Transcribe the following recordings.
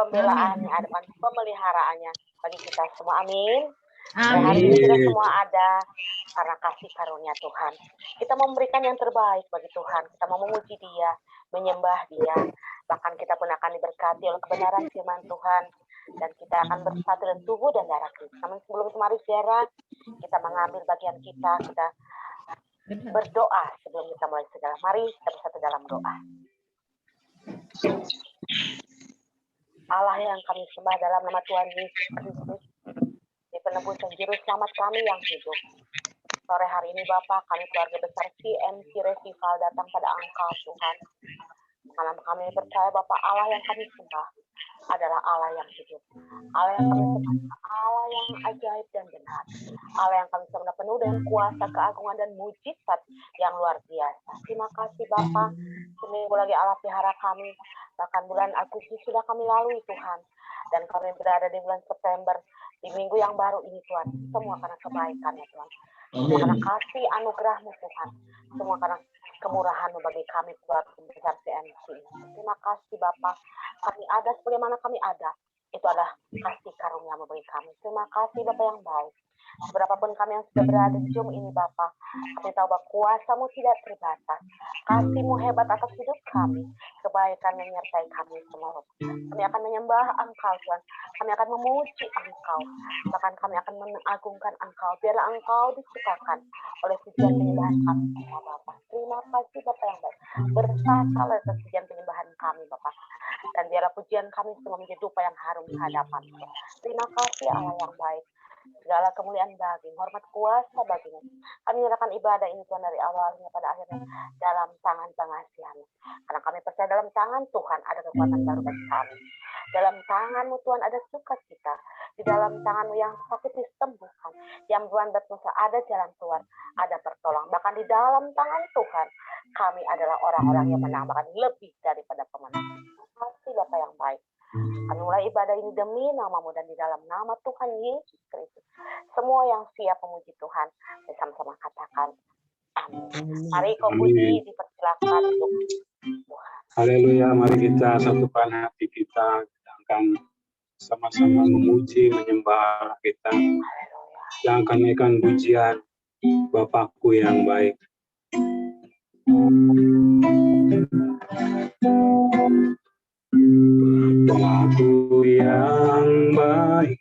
pembelaannya, ada pemeliharaannya bagi kita semua. Amin. Hari ini kita semua ada karena kasih karunia Tuhan. Kita mau memberikan yang terbaik bagi Tuhan. Kita mau memuji Dia, menyembah Dia. Bahkan kita pun akan diberkati oleh kebenaran firman Tuhan. Dan kita akan bersatu dengan tubuh dan darah Kristus. Namun sebelum itu mari saudara, kita mengambil bagian kita berdoa sebelum kita mulai segala. Mari kita bersatu dalam doa. Allah yang kami sembah dalam nama Tuhan Yesus Kristus, di penebus dan juru selamat kami yang hidup. Sore hari ini Bapak, kami keluarga besar CMC Revival datang pada Engkau Tuhan. Karena kami percaya Bapak, Allah yang kami sembah adalah Allah yang hidup. Allah yang kami sembah, Allah yang ajaib dan benar. Allah yang kami sembah penuh dengan kuasa, keagungan dan mujizat yang luar biasa. Terima kasih Bapak, seminggu lagi Allah pelihara kami. Bahkan bulan Agustus sudah kami lalui Tuhan. Dan kami berada di bulan September, di minggu yang baru ini Tuhan. Semua karena kebaikan-Nya Tuhan. Semua karena kasih anugerah-Mu Tuhan. Semua karena kemurahan-Mu bagi kami keluarga besar CMC. Terima kasih Bapak. Kami ada sebagaimana kami ada. Itu adalah kasih karunia-Mu bagi kami. Terima kasih Bapak yang baik. Berapapun kami yang sudah berada di Zoom ini Bapak, kami tahu bahwa kuasa-Mu tidak terbatas. Kasih-Mu hebat atas hidup kami. Kebaikan menyertai kami semua. Kami akan menyembah Engkau Tuhan. Kami akan memuji Engkau. Bahkan kami akan mengagungkan Engkau. Biarlah Engkau disukakan oleh pujian penyembahan kami semua Bapak. Terima kasih Bapak yang baik. Bersalah atas pujian penyembahan kami Bapak. Dan biarlah pujian kami semua menjadi dupa yang harum di hadapan. Terima kasih Allah yang baik. Segala kemuliaan bagi, hormat kuasa bagimu. Kami menyerahkan ibadah ini Tuhan dari awalnya pada akhirnya dalam tangan pengasihan-Mu. Karena kami percaya dalam tangan Tuhan ada kekuatan baru bagi kami. Dalam tangan-Mu Tuhan ada sukacita. Di dalam tangan-Mu yang sakit disembuhkan. Yang berat Nusa ada jalan keluar, ada pertolongan. Bahkan di dalam tangan Tuhan kami adalah orang-orang yang menambahkan lebih daripada pemenang. Terima kasih Bapak yang baik. Kami mulai ibadah ini demi nama-Mu dan di dalam nama Tuhan Yesus Kristus. Semua yang siap memuji Tuhan, bersama-sama katakan amin. Mari kau puji, dipersilakan untuk Tuhan. Haleluya, mari kita satukan hati kita, kita akan sama-sama memuji, menyembah kita. Yang akan naikkan pujian Bapakku yang baik. Bapakku yang baik,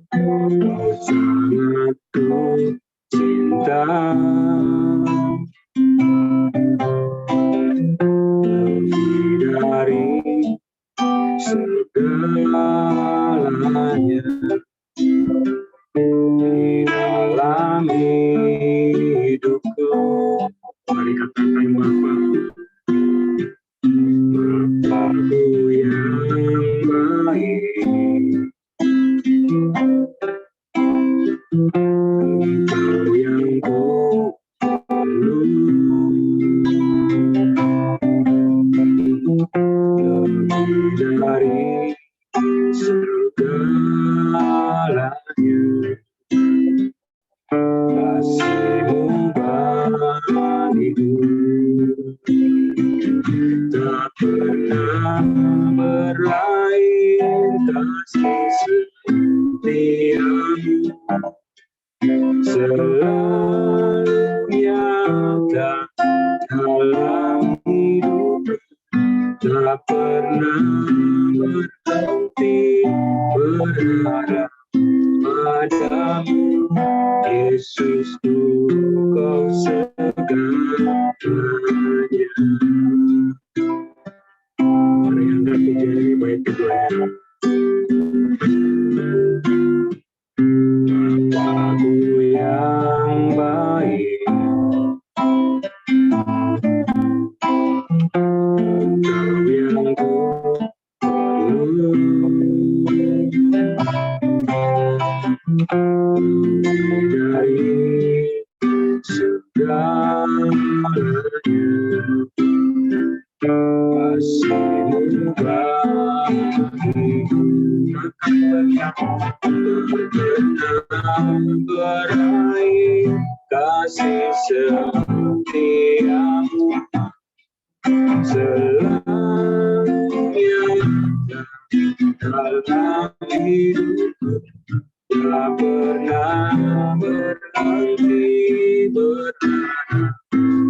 Kau sangat ku cinta, lebih dari segalanya di dalam hidupku. Mari katakan Bapakku. Bapakku yang baik, Engkau yang ku perlu, lebih dari segalanya. Kasih-Mu bagiku tak pernah berakhir, kasih setiamu selalu nyata dalam hidup, tak pernah berhenti berharap padamu, Yesusku, Kau segalanya. Mari angkat pujian ini baik keduanya. Bapakku yang baik, Engkau yang ku perlu, dari segalanya. Kasih-Mu bagiku takkan berakhir, kasih setiamu selalu dalam hidupku, tak pernah berhenti berharap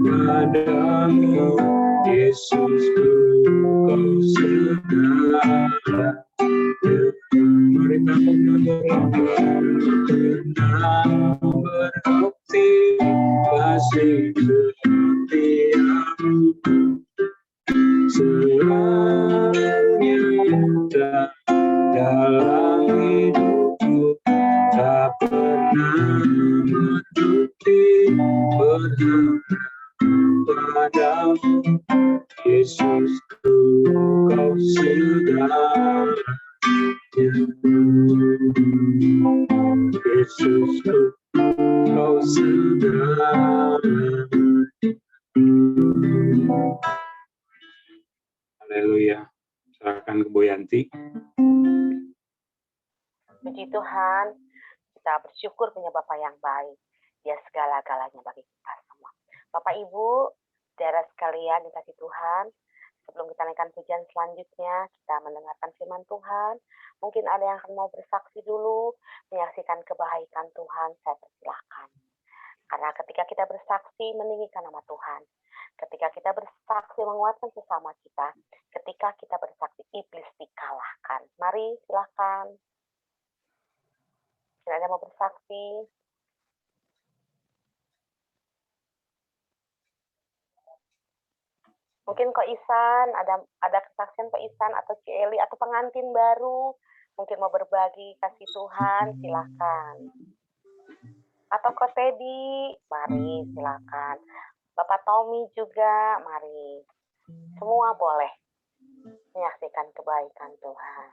padamu, Yesusku, kau segala. Mari kita pernah berhenti kasih setiamu, selalu nyata dalam hidupku, tak pernah berhenti berharap padamu, Yesusku, kau segala. Yesusku, kau segala. Haleluya. Serahkan ke Bu Yanti. Puji Tuhan, kita bersyukur punya Bapa yang baik. Dia segala-galanya bagi kita semua. Bapak Ibu, saudara sekalian dikasih Tuhan, sebelum kita naikkan pujian selanjutnya, kita mendengarkan firman Tuhan. Mungkin ada yang akan mau bersaksi dulu, menyaksikan kebaikan Tuhan, saya persilahkan. Karena ketika kita bersaksi, meninggikan nama Tuhan. Ketika kita bersaksi, menguatkan sesama kita. Ketika kita bersaksi, iblis dikalahkan. Mari, silahkan. Tidak ada yang mau bersaksi. Mungkin Ko Isan, ada kesaksian Ko Isan atau Ci Eli atau pengantin baru, mungkin mau berbagi kasih Tuhan, silakan. Atau Ko Teddy, mari silakan. Bapak Tommy juga, mari. Semua boleh menyaksikan kebaikan Tuhan.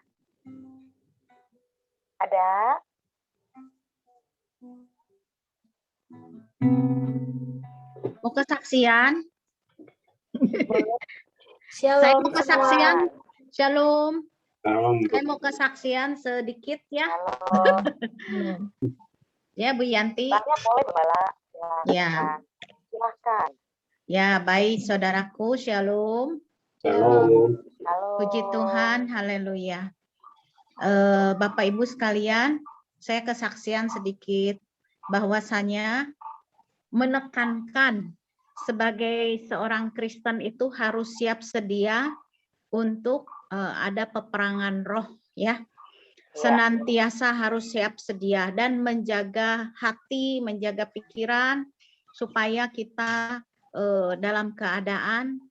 Ada? Mau kesaksian? Shalom, Saya mau kesaksian. semua. Shalom. Shalom. Saya mau kesaksian sedikit ya. Halo. Ya Bu Yanti. Banyak boleh Gembala. Silakan. Ya. Silakan. Ya, baik saudaraku. Shalom. Shalom. Halo. Puji Tuhan. Haleluya. Bapak Ibu sekalian, saya kesaksian sedikit bahwasanya menekankan sebagai seorang Kristen itu harus siap sedia untuk ada peperangan roh ya. Senantiasa harus siap sedia dan menjaga hati, menjaga pikiran supaya kita dalam keadaan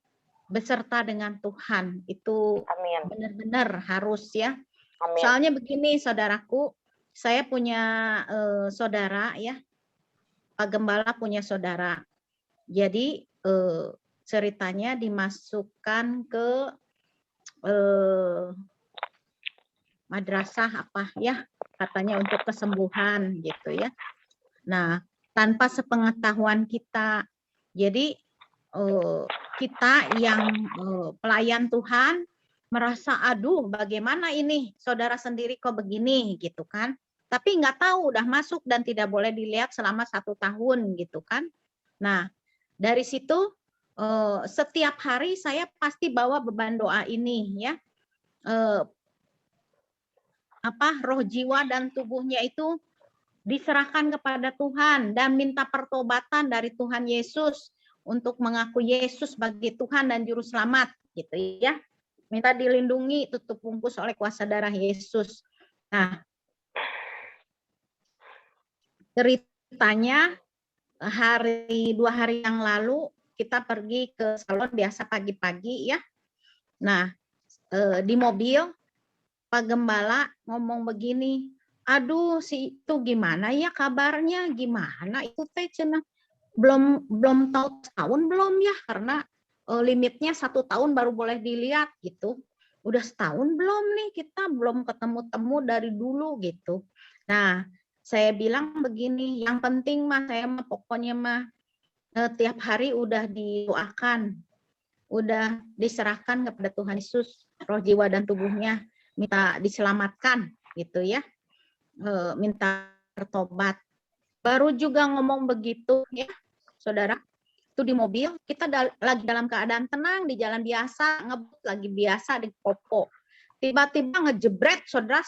beserta dengan Tuhan. Itu benar-benar harus ya. Amin. Soalnya begini saudaraku, saya punya saudara ya. Pak Gembala punya saudara. Jadi ceritanya dimasukkan ke madrasah apa ya, katanya untuk kesembuhan gitu ya. Nah, tanpa sepengetahuan kita. Jadi kita yang pelayan Tuhan merasa aduh bagaimana ini saudara sendiri kok begini gitu kan. Tapi nggak tahu udah masuk dan tidak boleh dilihat selama 1 tahun gitu kan. Nah, dari situ setiap hari saya pasti bawa beban doa ini ya. Roh jiwa dan tubuhnya itu diserahkan kepada Tuhan dan minta pertobatan dari Tuhan Yesus untuk mengaku Yesus sebagai Tuhan dan Juru Selamat gitu ya. Minta dilindungi, tutup bungkus oleh kuasa darah Yesus. Nah, ceritanya 2 hari yang lalu kita pergi ke salon biasa pagi-pagi ya. Nah, di mobil Pak Gembala ngomong begini, aduh si itu gimana ya kabarnya, gimana itu teh cenah belum tahu tahun belum ya, karena limitnya 1 tahun baru boleh dilihat gitu. Udah setahun belum nih, kita belum ketemu-temu dari dulu gitu. Nah, saya bilang begini, yang penting mah saya mah pokoknya mah tiap hari udah didoakan, udah diserahkan kepada Tuhan Yesus, roh jiwa dan tubuhnya minta diselamatkan gitu ya, minta bertobat. Baru juga ngomong begitu ya saudara, itu di mobil kita lagi dalam keadaan tenang di jalan biasa, ngebut lagi biasa di Popo. tiba-tiba ngejebret, saudara,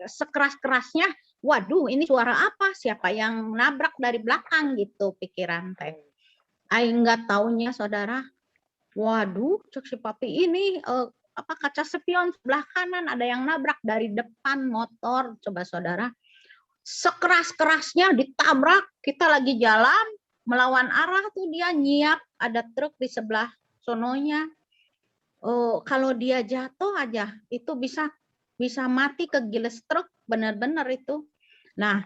sekeras-kerasnya. Waduh, ini suara apa? Siapa yang nabrak dari belakang gitu pikiran teh. Aing nggak taunya, saudara. Waduh, cek si papi ini kaca spion sebelah kanan ada yang nabrak dari depan motor. Coba saudara, sekeras-kerasnya ditabrak. Kita lagi jalan melawan arah tuh dia nyiap, ada truk di sebelah sononya. Kalau dia jatuh aja itu bisa mati kegiles truk, benar-benar itu. Nah,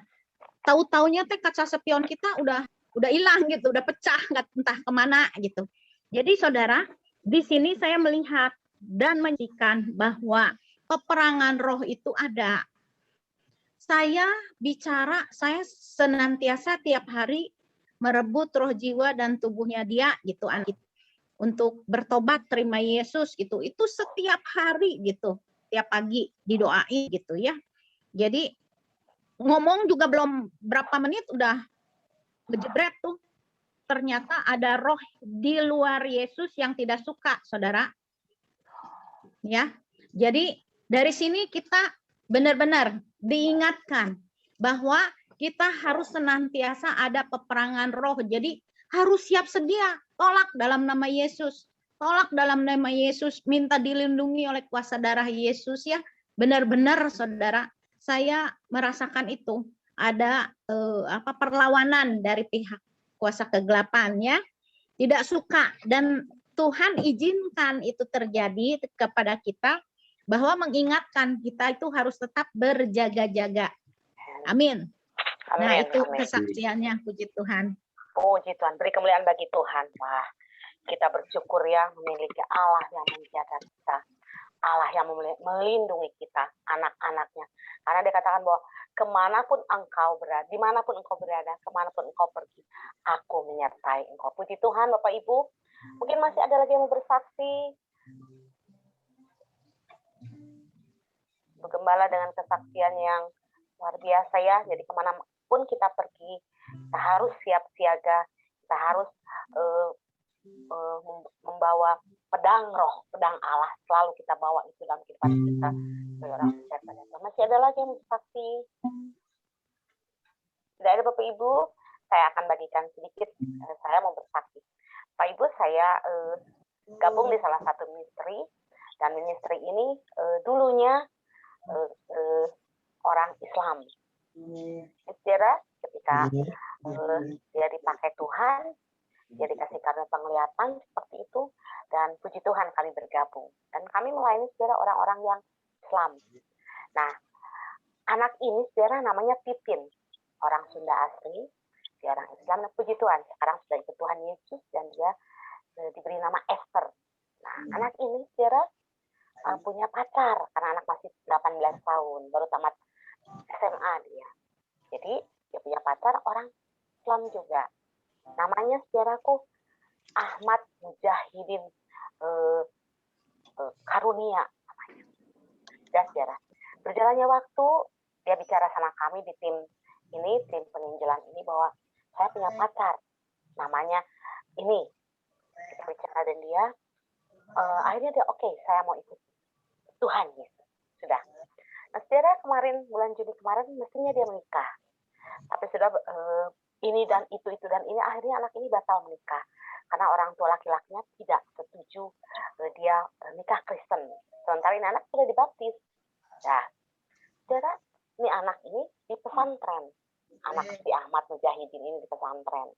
tahu-taunya teh kaca spion kita udah hilang gitu, udah pecah, nggak entah kemana gitu. Jadi saudara, di sini saya melihat dan menyaksikan bahwa peperangan roh itu ada. Saya bicara, saya senantiasa tiap hari merebut roh jiwa dan tubuhnya dia gitu, untuk bertobat terima Yesus gitu. Itu setiap hari gitu, tiap pagi didoain gitu ya. Jadi ngomong juga belum berapa menit udah ngejebret tuh. Ternyata ada roh di luar Yesus yang tidak suka, saudara. Ya, jadi dari sini kita benar-benar diingatkan bahwa kita harus senantiasa ada peperangan roh. Jadi harus siap sedia, tolak dalam nama Yesus. Tolak dalam nama Yesus, minta dilindungi oleh kuasa darah Yesus ya. Benar-benar saudara, saya merasakan itu. Ada perlawanan dari pihak kuasa kegelapan ya. Tidak suka, dan Tuhan izinkan itu terjadi kepada kita, bahwa mengingatkan kita itu harus tetap berjaga-jaga. Amin. Nah, itu kesaksiannya, puji Tuhan. Puji Tuhan, beri kemuliaan bagi Tuhan. Wah, kita bersyukur ya memiliki Allah yang menjaga kita. Allah yang melindungi kita, anak-anaknya. Karena dia katakan bahwa kemanapun engkau berada, dimanapun engkau berada, kemanapun engkau pergi, aku menyertai engkau. Puji Tuhan, Bapak Ibu. Mungkin masih ada lagi yang mau bersaksi. Bergembala dengan kesaksian yang luar biasa ya. Jadi kemanapun kita pergi, kita harus siap siaga, kita harus membawa pedang roh, pedang Allah, selalu kita bawa itu dalam kehidupan kita. Masih ada lagi yang bersaksi? Tidak ada, Bapak Ibu. Saya akan bagikan sedikit. Saya mau bersaksi. Pak Ibu, saya gabung di salah satu ministry, dan ministry ini dulunya orang Islam. Saudara, ketika dia dipakai Tuhan, dia dikasih karunia penglihatan seperti itu, dan puji Tuhan kami bergabung. Dan kami melayani saudara orang-orang yang Islam. Nah, anak ini saudara namanya Pipin, orang Sunda asli, dia orang Islam. Nah, puji Tuhan, sekarang sudah ikut Tuhan Yesus dan dia diberi nama Esther. Nah, anak ini saudara punya pacar, karena anak masih 18 tahun, baru tamat SMA dia. Jadi dia punya pacar orang Islam juga. Namanya saudaraku Ahmad Mujahidin Karunia namanya. Dan saudara, berjalannya waktu dia bicara sama kami di tim ini, tim penginjilan ini, bahwa saya punya pacar namanya ini. Kita bicara dan dia akhirnya dia oke, saya mau ikut Tuhan Yesus. Sudah. Nah, saudara, kemarin bulan Juni kemarin mestinya dia menikah. Tapi sudah ini dan itu dan ini, akhirnya anak ini batal menikah karena orang tua laki-lakinya tidak setuju dia nikah Kristen. Sementara ini anak sudah dibaptis. Nah, saudara, ini anak ini di pesantren. Anak si Ahmad Mujahidin ini di pesantren.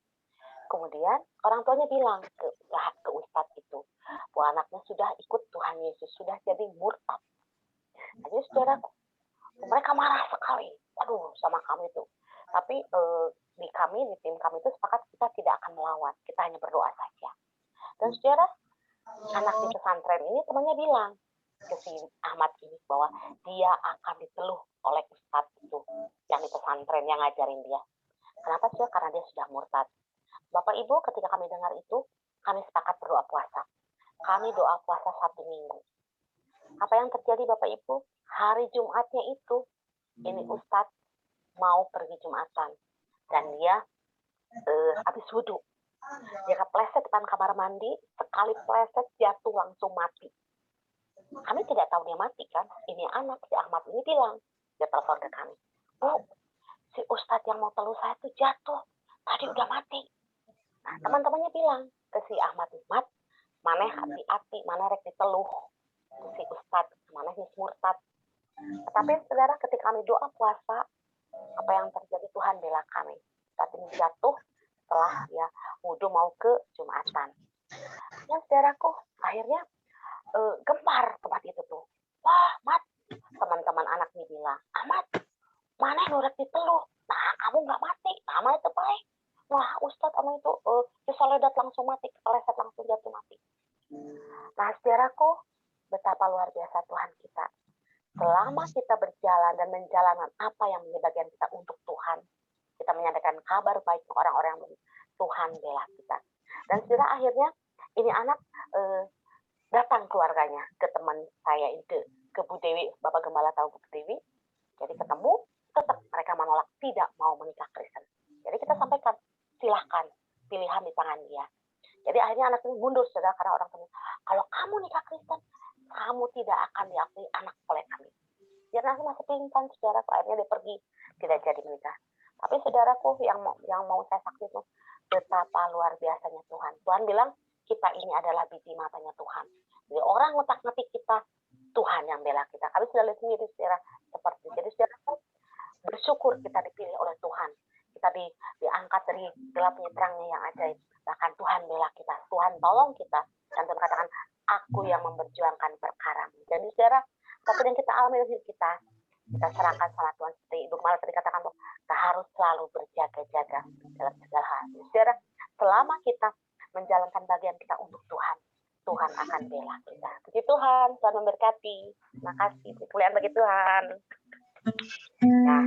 Kemudian orang tuanya bilang ke ustadz itu bahwa anaknya sudah ikut Tuhan Yesus, sudah jadi murtad. Jadi saudara, mereka marah sekali. Waduh, sama kami itu. Tapi di tim kami itu sepakat kita tidak akan melawan, kita hanya berdoa saja. Dan saudara, anak di pesantren ini temannya bilang ke si Ahmad ini bahwa dia akan diteluh oleh ustadz itu yang di pesantren yang ngajarin dia. Kenapa sih? Karena dia sudah murtad. Bapak Ibu, ketika kami dengar itu, kami sepakat berdoa puasa. Kami doa puasa 1 minggu. Apa yang terjadi Bapak Ibu? Hari Jumatnya itu, ini ustadz mau pergi Jumatan. Dan dia habis wudhu. Dia kepleset depan kamar mandi, sekali pleset jatuh langsung mati. Kami tidak tahu dia mati kan. Ini anak si Ahmad ini bilang, dia telepon ke kami, Bu, si Ustadz yang mau teluh saya tuh jatuh, tadi udah mati. Nah, teman-temannya bilang ke si Ahmad, mana hati-hati, mana rek diteluh si Ustadz, mana nih murtad. Tetapi saudara, ketika kami doa puasa, apa yang terjadi, Tuhan bela kami. Saat ini jatuh setelah ya wudhu mau ke Jumatan. Dan saudaraku, akhirnya gempar tempat itu tuh. Wah, Mat, teman-teman anak ini bilang, Ahmad, mana nurut diteluh? Nah, kamu nggak mati. Nama itu baik. Wah, Ustadz, kamu itu disoledat langsung mati, kepleset langsung jatuh mati. Nah, saudaraku, betapa luar biasa Tuhan kita. Selama kita berjalan dan menjalankan apa yang menjadi bagian kita untuk Tuhan, kita menyampaikan kabar baik ke orang-orang yang Tuhan bela kita. Dan saudara, akhirnya ini anak datang keluarganya ke teman saya itu, ke Bu Dewi, Bapak Gembala tahu Bu Dewi. Jadi ketemu, tetap mereka menolak, tidak mau menikah Kristen. Jadi kita sampaikan, silahkan, pilihan di tangan dia. Jadi akhirnya anak ini mundur, saudara, karena orang tua, kalau kamu nikah Kristen, kamu tidak akan diakui anak oleh kami. Dia masih pingsan, saudara, akhirnya dia pergi, tidak jadi menikah. Tapi saudaraku, yang mau saya saksi itu, betapa luar biasanya Tuhan. Tuhan bilang, kita ini adalah biji matanya Tuhan. Jadi orang ngutak-ngatik kita, Tuhan yang bela kita. Kami sudah lihat sendiri, saudara, seperti itu. Jadi saudara, bersyukur kita dipilih oleh Tuhan. Kita diangkat dari gelapnya terangnya yang ajaib. Bahkan Tuhan bela kita, Tuhan tolong kita. Dan Tuhan katakan, aku yang memperjuangkan perkara. Jadi saudara, apapun yang kita alami dalam hidup kita serahkan sama Tuhan. Seperti Ibu Gembala tadi katakan, kita harus selalu berjaga-jaga dalam segala hal. Saudara, selama kita menjalankan bagian kita untuk Tuhan, Tuhan akan bela kita. Puji Tuhan, Tuhan memberkati. Terima kasih. Kemuliaan bagi Tuhan. Nah,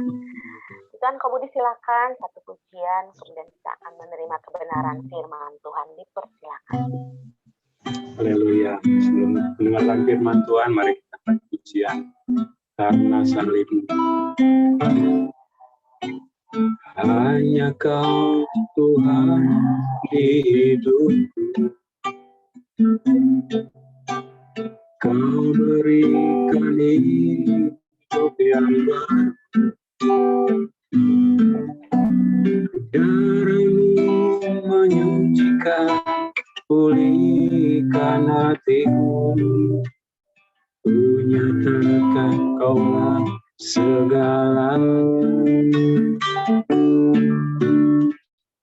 Tuhan Kau Budi silakan satu pujian, kemudian kita akan menerima kebenaran firman Tuhan. Dipersilakan. Haleluya. Sebelum mendengarkan firman Tuhan, mari kita pujian karena salibmu. Hanya Kau Tuhan di hidupku. Kau berikan hidup yang baru. Darah-Mu menyucikan, pulihkan hatiku. Ku nyatakan Kaulah segalanya.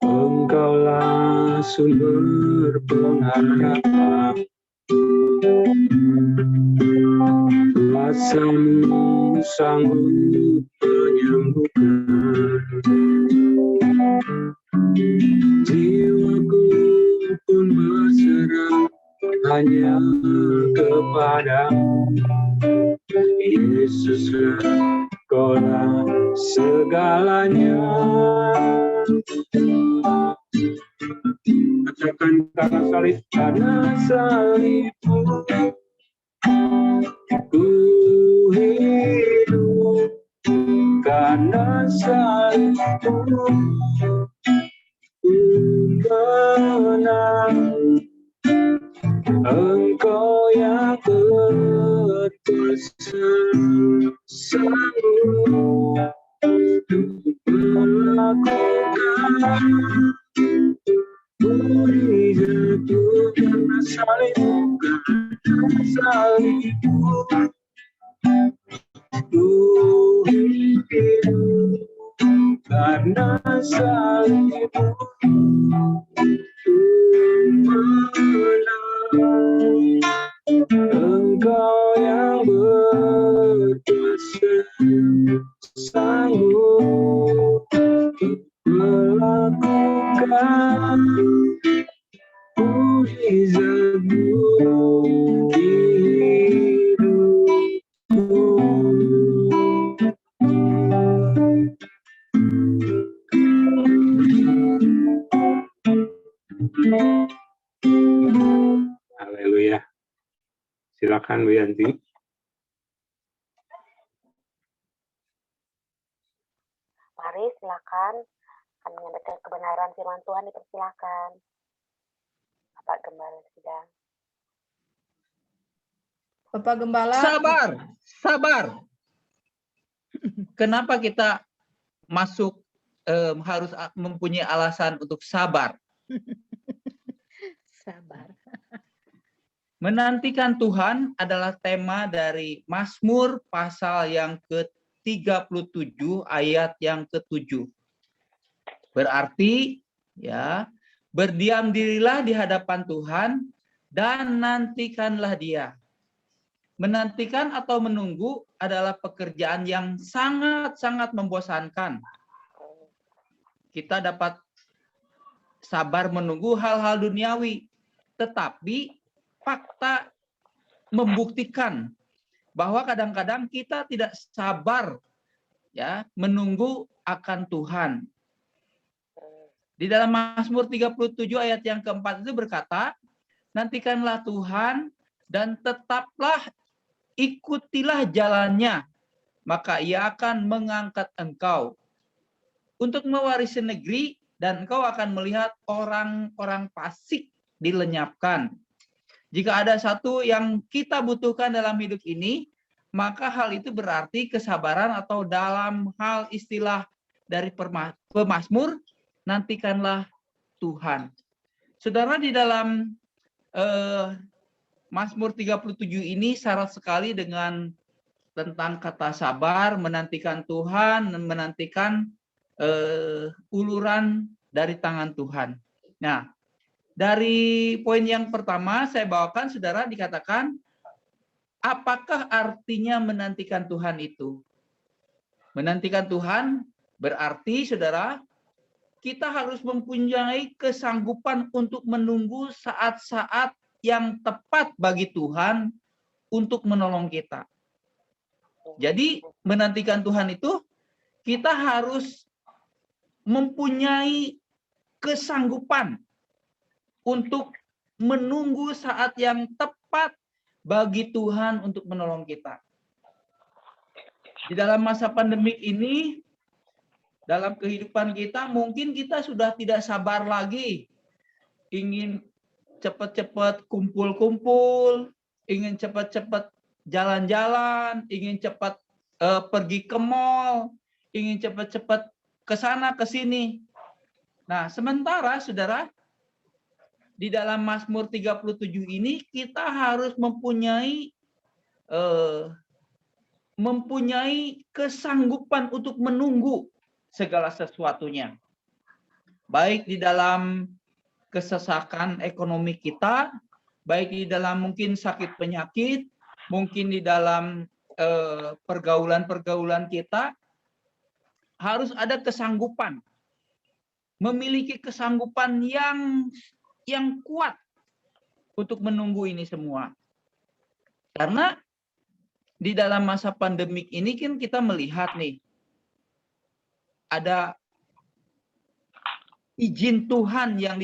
Engkaulah sumber pengharapan. Kuasa-Mu sanggup menyembuhkan. Jiwaku pun berserah hanya kepada-Mu. Yesuslah, Kaulah segalanya. Katakan karena salibmu ku hidup, karena salibmu ku menang. Engkau yang berkuasa sanggup melakukan mujizat karena salibmu, karena salibmu ku hidup, karena salibmu ku menang. Engkau yang berkuasa sanggup melakukan mujizat-Mu di hidupku. Haleluya. Silakan Bu Yanti. Mari silakan akan menyampaikan kebenaran firman Tuhan, dipersilakan. Bapak Gembala sidang. Bapak Gembala. Sabar, sabar. Kenapa kita masuk harus mempunyai alasan untuk sabar? Sabar. Menantikan Tuhan adalah tema dari Mazmur pasal yang ke-37 ayat yang ke-7. Berarti ya, berdiam dirilah di hadapan Tuhan dan nantikanlah Dia. Menantikan atau menunggu adalah pekerjaan yang sangat-sangat membosankan. Kita dapat sabar menunggu hal-hal duniawi, tetapi fakta membuktikan bahwa kadang-kadang kita tidak sabar ya menunggu akan Tuhan. Di dalam Mazmur 37 ayat yang keempat itu berkata, nantikanlah Tuhan dan tetaplah ikutilah jalannya, maka Ia akan mengangkat engkau untuk mewarisi negeri dan engkau akan melihat orang-orang fasik dilenyapkan. Jika ada satu yang kita butuhkan dalam hidup ini, maka hal itu berarti kesabaran, atau dalam hal istilah dari pemazmur, nantikanlah Tuhan. Saudara, di dalam Mazmur 37 ini syarat sekali dengan tentang kata sabar, menantikan Tuhan, menantikan uluran dari tangan Tuhan. Nah, dari poin yang pertama saya bawakan, saudara, dikatakan, apakah artinya menantikan Tuhan itu? Menantikan Tuhan berarti, saudara, kita harus mempunyai kesanggupan untuk menunggu saat-saat yang tepat bagi Tuhan untuk menolong kita. Jadi, menantikan Tuhan itu, kita harus mempunyai kesanggupan untuk menunggu saat yang tepat bagi Tuhan untuk menolong kita. Di dalam masa pandemik ini, dalam kehidupan kita, mungkin kita sudah tidak sabar lagi. Ingin cepat-cepat kumpul-kumpul, ingin cepat-cepat jalan-jalan, ingin cepat pergi ke mall, ingin cepat-cepat ke sana, ke sini. Nah, sementara, saudara, di dalam Mazmur 37 ini kita harus mempunyai kesanggupan untuk menunggu segala sesuatunya. Baik di dalam kesesakan ekonomi kita, baik di dalam mungkin sakit penyakit, mungkin di dalam pergaulan-pergaulan kita, harus ada kesanggupan. Memiliki kesanggupan yang kuat untuk menunggu ini semua. Karena di dalam masa pandemik ini kan kita melihat nih, ada izin Tuhan yang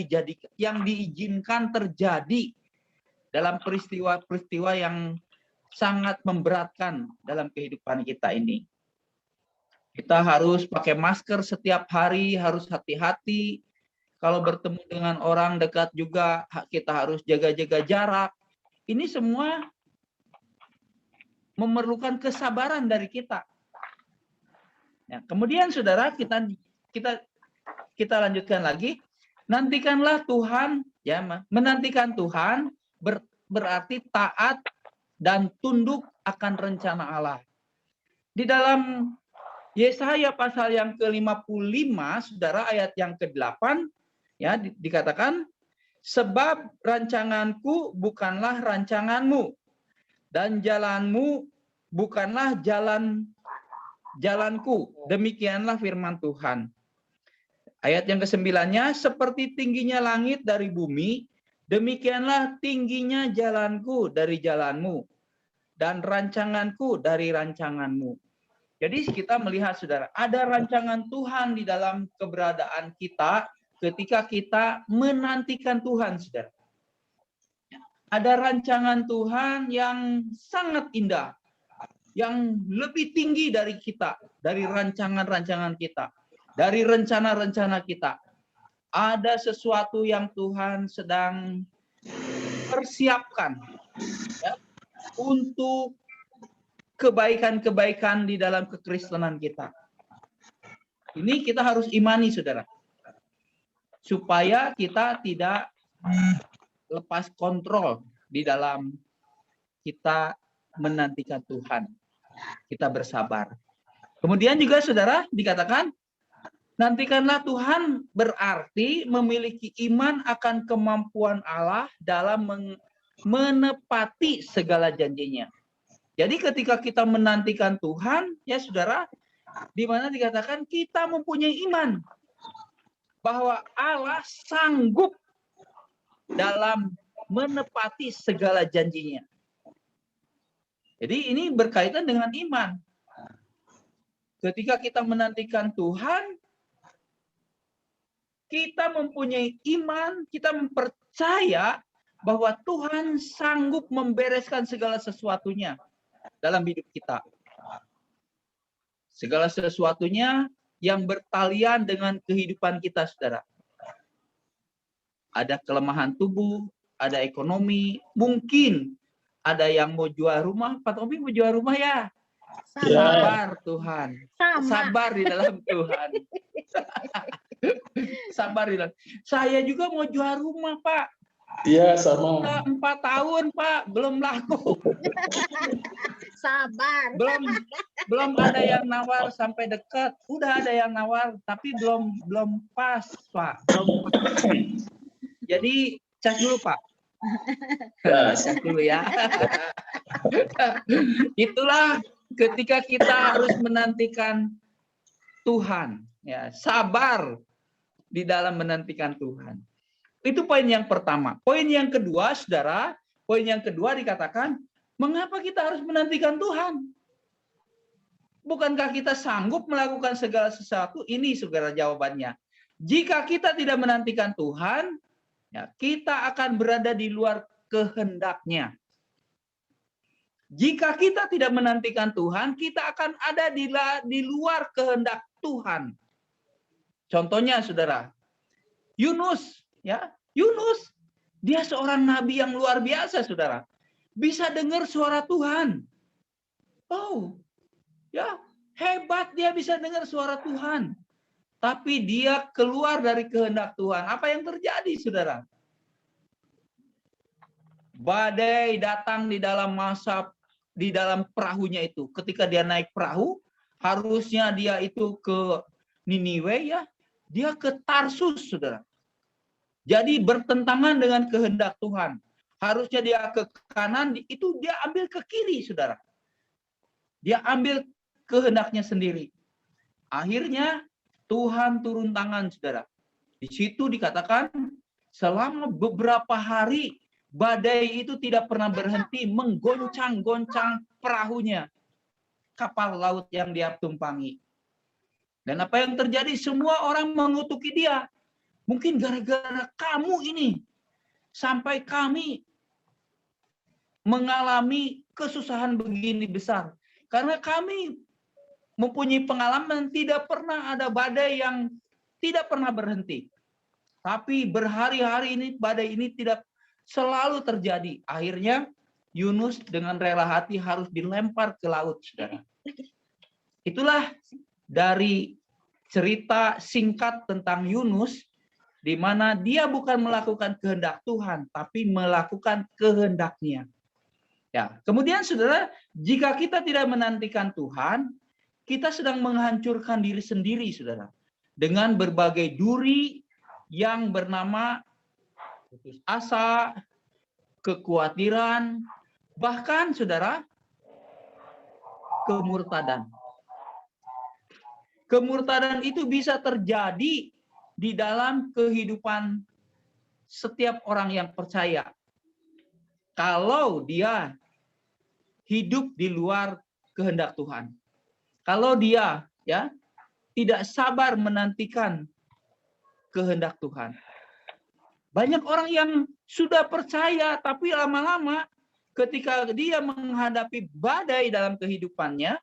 diizinkan terjadi dalam peristiwa-peristiwa yang sangat memberatkan dalam kehidupan kita ini. Kita harus pakai masker setiap hari, harus hati-hati. Kalau bertemu dengan orang dekat juga kita harus jaga-jaga jarak. Ini semua memerlukan kesabaran dari kita. Ya, kemudian saudara, kita lanjutkan lagi. Nantikanlah Tuhan, ya, menantikan Tuhan berarti taat dan tunduk akan rencana Allah. Di dalam Yesaya pasal yang ke-55, saudara, ayat yang ke-8, ya, dikatakan, sebab rancanganku bukanlah rancanganmu, dan jalanmu bukanlah jalanku. Demikianlah firman Tuhan. Ayat yang ke-9-nya, seperti tingginya langit dari bumi, demikianlah tingginya jalanku dari jalanmu, dan rancanganku dari rancanganmu. Jadi kita melihat, saudara, ada rancangan Tuhan di dalam keberadaan kita ketika kita menantikan Tuhan, saudara. Ada rancangan Tuhan yang sangat indah, yang lebih tinggi dari kita, dari rancangan-rancangan kita, dari rencana-rencana kita. Ada sesuatu yang Tuhan sedang persiapkan, ya, untuk kebaikan-kebaikan di dalam kekristenan kita. Ini kita harus imani, saudara. Supaya kita tidak lepas kontrol di dalam kita menantikan Tuhan. Kita bersabar. Kemudian juga, saudara, dikatakan, nantikanlah Tuhan berarti memiliki iman akan kemampuan Allah dalam menepati segala janjinya. Jadi ketika kita menantikan Tuhan, ya saudara, di mana dikatakan kita mempunyai iman bahwa Allah sanggup dalam menepati segala janjinya. Jadi ini berkaitan dengan iman. Ketika kita menantikan Tuhan, kita mempunyai iman, kita mempercaya bahwa Tuhan sanggup membereskan segala sesuatunya dalam hidup kita. Segala sesuatunya yang bertalian dengan kehidupan kita, saudara. Ada kelemahan tubuh, ada ekonomi, mungkin ada yang mau jual rumah. Pak Tommy mau jual rumah ya? Sabar Tuhan. Sabar di dalam Tuhan. Sabar di dalam. Saya juga mau jual rumah, Pak. Iya, sama. Udah 4 tahun, Pak, belum laku. Sabar. Belum ada yang nawar sampai dekat. Udah ada yang nawar, tapi belum pas, Pak. Belum pas. Jadi cas dulu, Pak. Cas dulu ya. Itulah ketika kita harus menantikan Tuhan, ya, sabar di dalam menantikan Tuhan. Itu poin yang pertama. Poin yang kedua, saudara, poin yang kedua dikatakan, mengapa kita harus menantikan Tuhan? Bukankah kita sanggup melakukan segala sesuatu? Ini, saudara, jawabannya. Jika kita tidak menantikan Tuhan, ya, kita akan berada di luar kehendaknya. Jika kita tidak menantikan Tuhan, kita akan ada di luar kehendak Tuhan. Contohnya, saudara, Yunus, ya, Yunus, dia seorang nabi yang luar biasa, saudara. Bisa dengar suara Tuhan. Oh, ya, hebat dia bisa dengar suara Tuhan. Tapi dia keluar dari kehendak Tuhan. Apa yang terjadi, saudara? Badai datang di dalam perahunya itu. Ketika dia naik perahu, harusnya dia itu ke Niniwe, ya. Dia ke Tarsus, saudara. Jadi bertentangan dengan kehendak Tuhan. Harusnya dia ke kanan, itu dia ambil ke kiri, saudara. Dia ambil kehendaknya sendiri. Akhirnya Tuhan turun tangan, saudara. Di situ dikatakan selama beberapa hari badai itu tidak pernah berhenti menggoncang-goncang perahunya. Kapal laut yang dia tumpangi. Dan apa yang terjadi? Semua orang mengutuki dia. Mungkin gara-gara kamu ini sampai kami mengalami kesusahan begini besar. Karena kami mempunyai pengalaman tidak pernah ada badai yang tidak pernah berhenti. Tapi berhari-hari ini badai ini tidak selalu terjadi. Akhirnya Yunus dengan rela hati harus dilempar ke laut, saudara. Itulah dari cerita singkat tentang Yunus, di mana dia bukan melakukan kehendak Tuhan, tapi melakukan kehendaknya. Ya, kemudian saudara, jika kita tidak menantikan Tuhan, kita sedang menghancurkan diri sendiri, saudara, dengan berbagai duri yang bernama putus asa, kekhawatiran, bahkan saudara, kemurtadan. Kemurtadan itu bisa terjadi di dalam kehidupan setiap orang yang percaya. Kalau dia hidup di luar kehendak Tuhan. Kalau dia, ya, tidak sabar menantikan kehendak Tuhan. Banyak orang yang sudah percaya, tapi lama-lama ketika dia menghadapi badai dalam kehidupannya,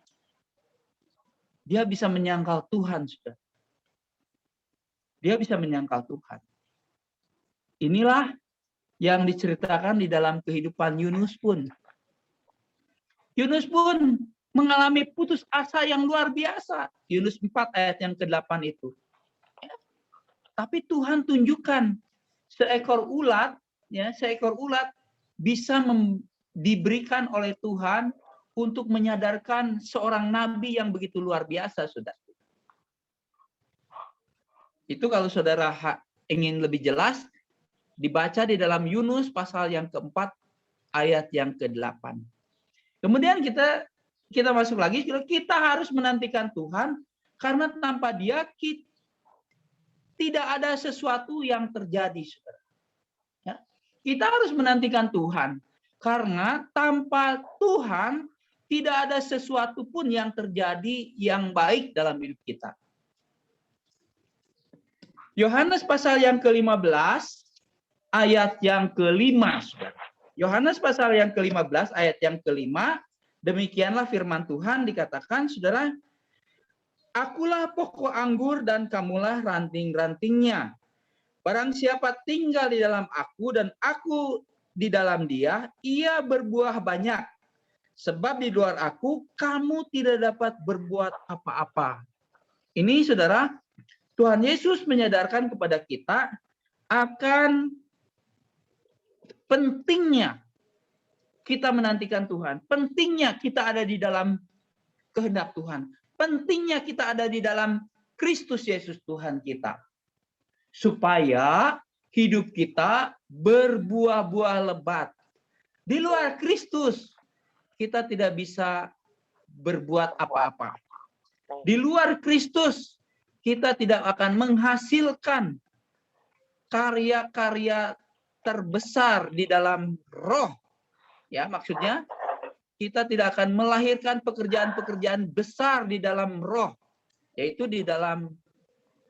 dia bisa menyangkal Tuhan, sudah. Dia bisa menyangkal Tuhan. Inilah yang diceritakan di dalam kehidupan Yunus pun. Yunus pun mengalami putus asa yang luar biasa. Yunus 4 ayat yang ke-8 itu. Ya. Tapi Tuhan tunjukkan seekor ulat bisa diberikan oleh Tuhan untuk menyadarkan seorang nabi yang begitu luar biasa, Saudara. Itu kalau saudara ingin lebih jelas, dibaca di dalam Yunus pasal yang keempat, ayat yang ke-8. Kemudian kita masuk lagi, kita harus menantikan Tuhan, karena tanpa Dia tidak ada sesuatu yang terjadi, saudara. Ya. Kita harus menantikan Tuhan, karena tanpa Tuhan tidak ada sesuatu pun yang terjadi yang baik dalam hidup kita. Yohanes pasal yang ke-15, ayat yang ke-5, saudara. Yohanes pasal yang ke-15, ayat yang ke-5, demikianlah firman Tuhan dikatakan, saudara, akulah pokok anggur dan kamulah ranting-rantingnya. Barang siapa tinggal di dalam aku dan aku di dalam dia, ia berbuah banyak. Sebab di luar aku, kamu tidak dapat berbuat apa-apa. Ini, saudara, Tuhan Yesus menyadarkan kepada kita akan pentingnya kita menantikan Tuhan. Pentingnya kita ada di dalam kehendak Tuhan. Pentingnya kita ada di dalam Kristus Yesus Tuhan kita. Supaya hidup kita berbuah-buah lebat. Di luar Kristus, kita tidak bisa berbuat apa-apa. Di luar Kristus, kita tidak akan menghasilkan karya-karya terbesar di dalam roh. Ya, maksudnya kita tidak akan melahirkan pekerjaan-pekerjaan besar di dalam roh, yaitu di dalam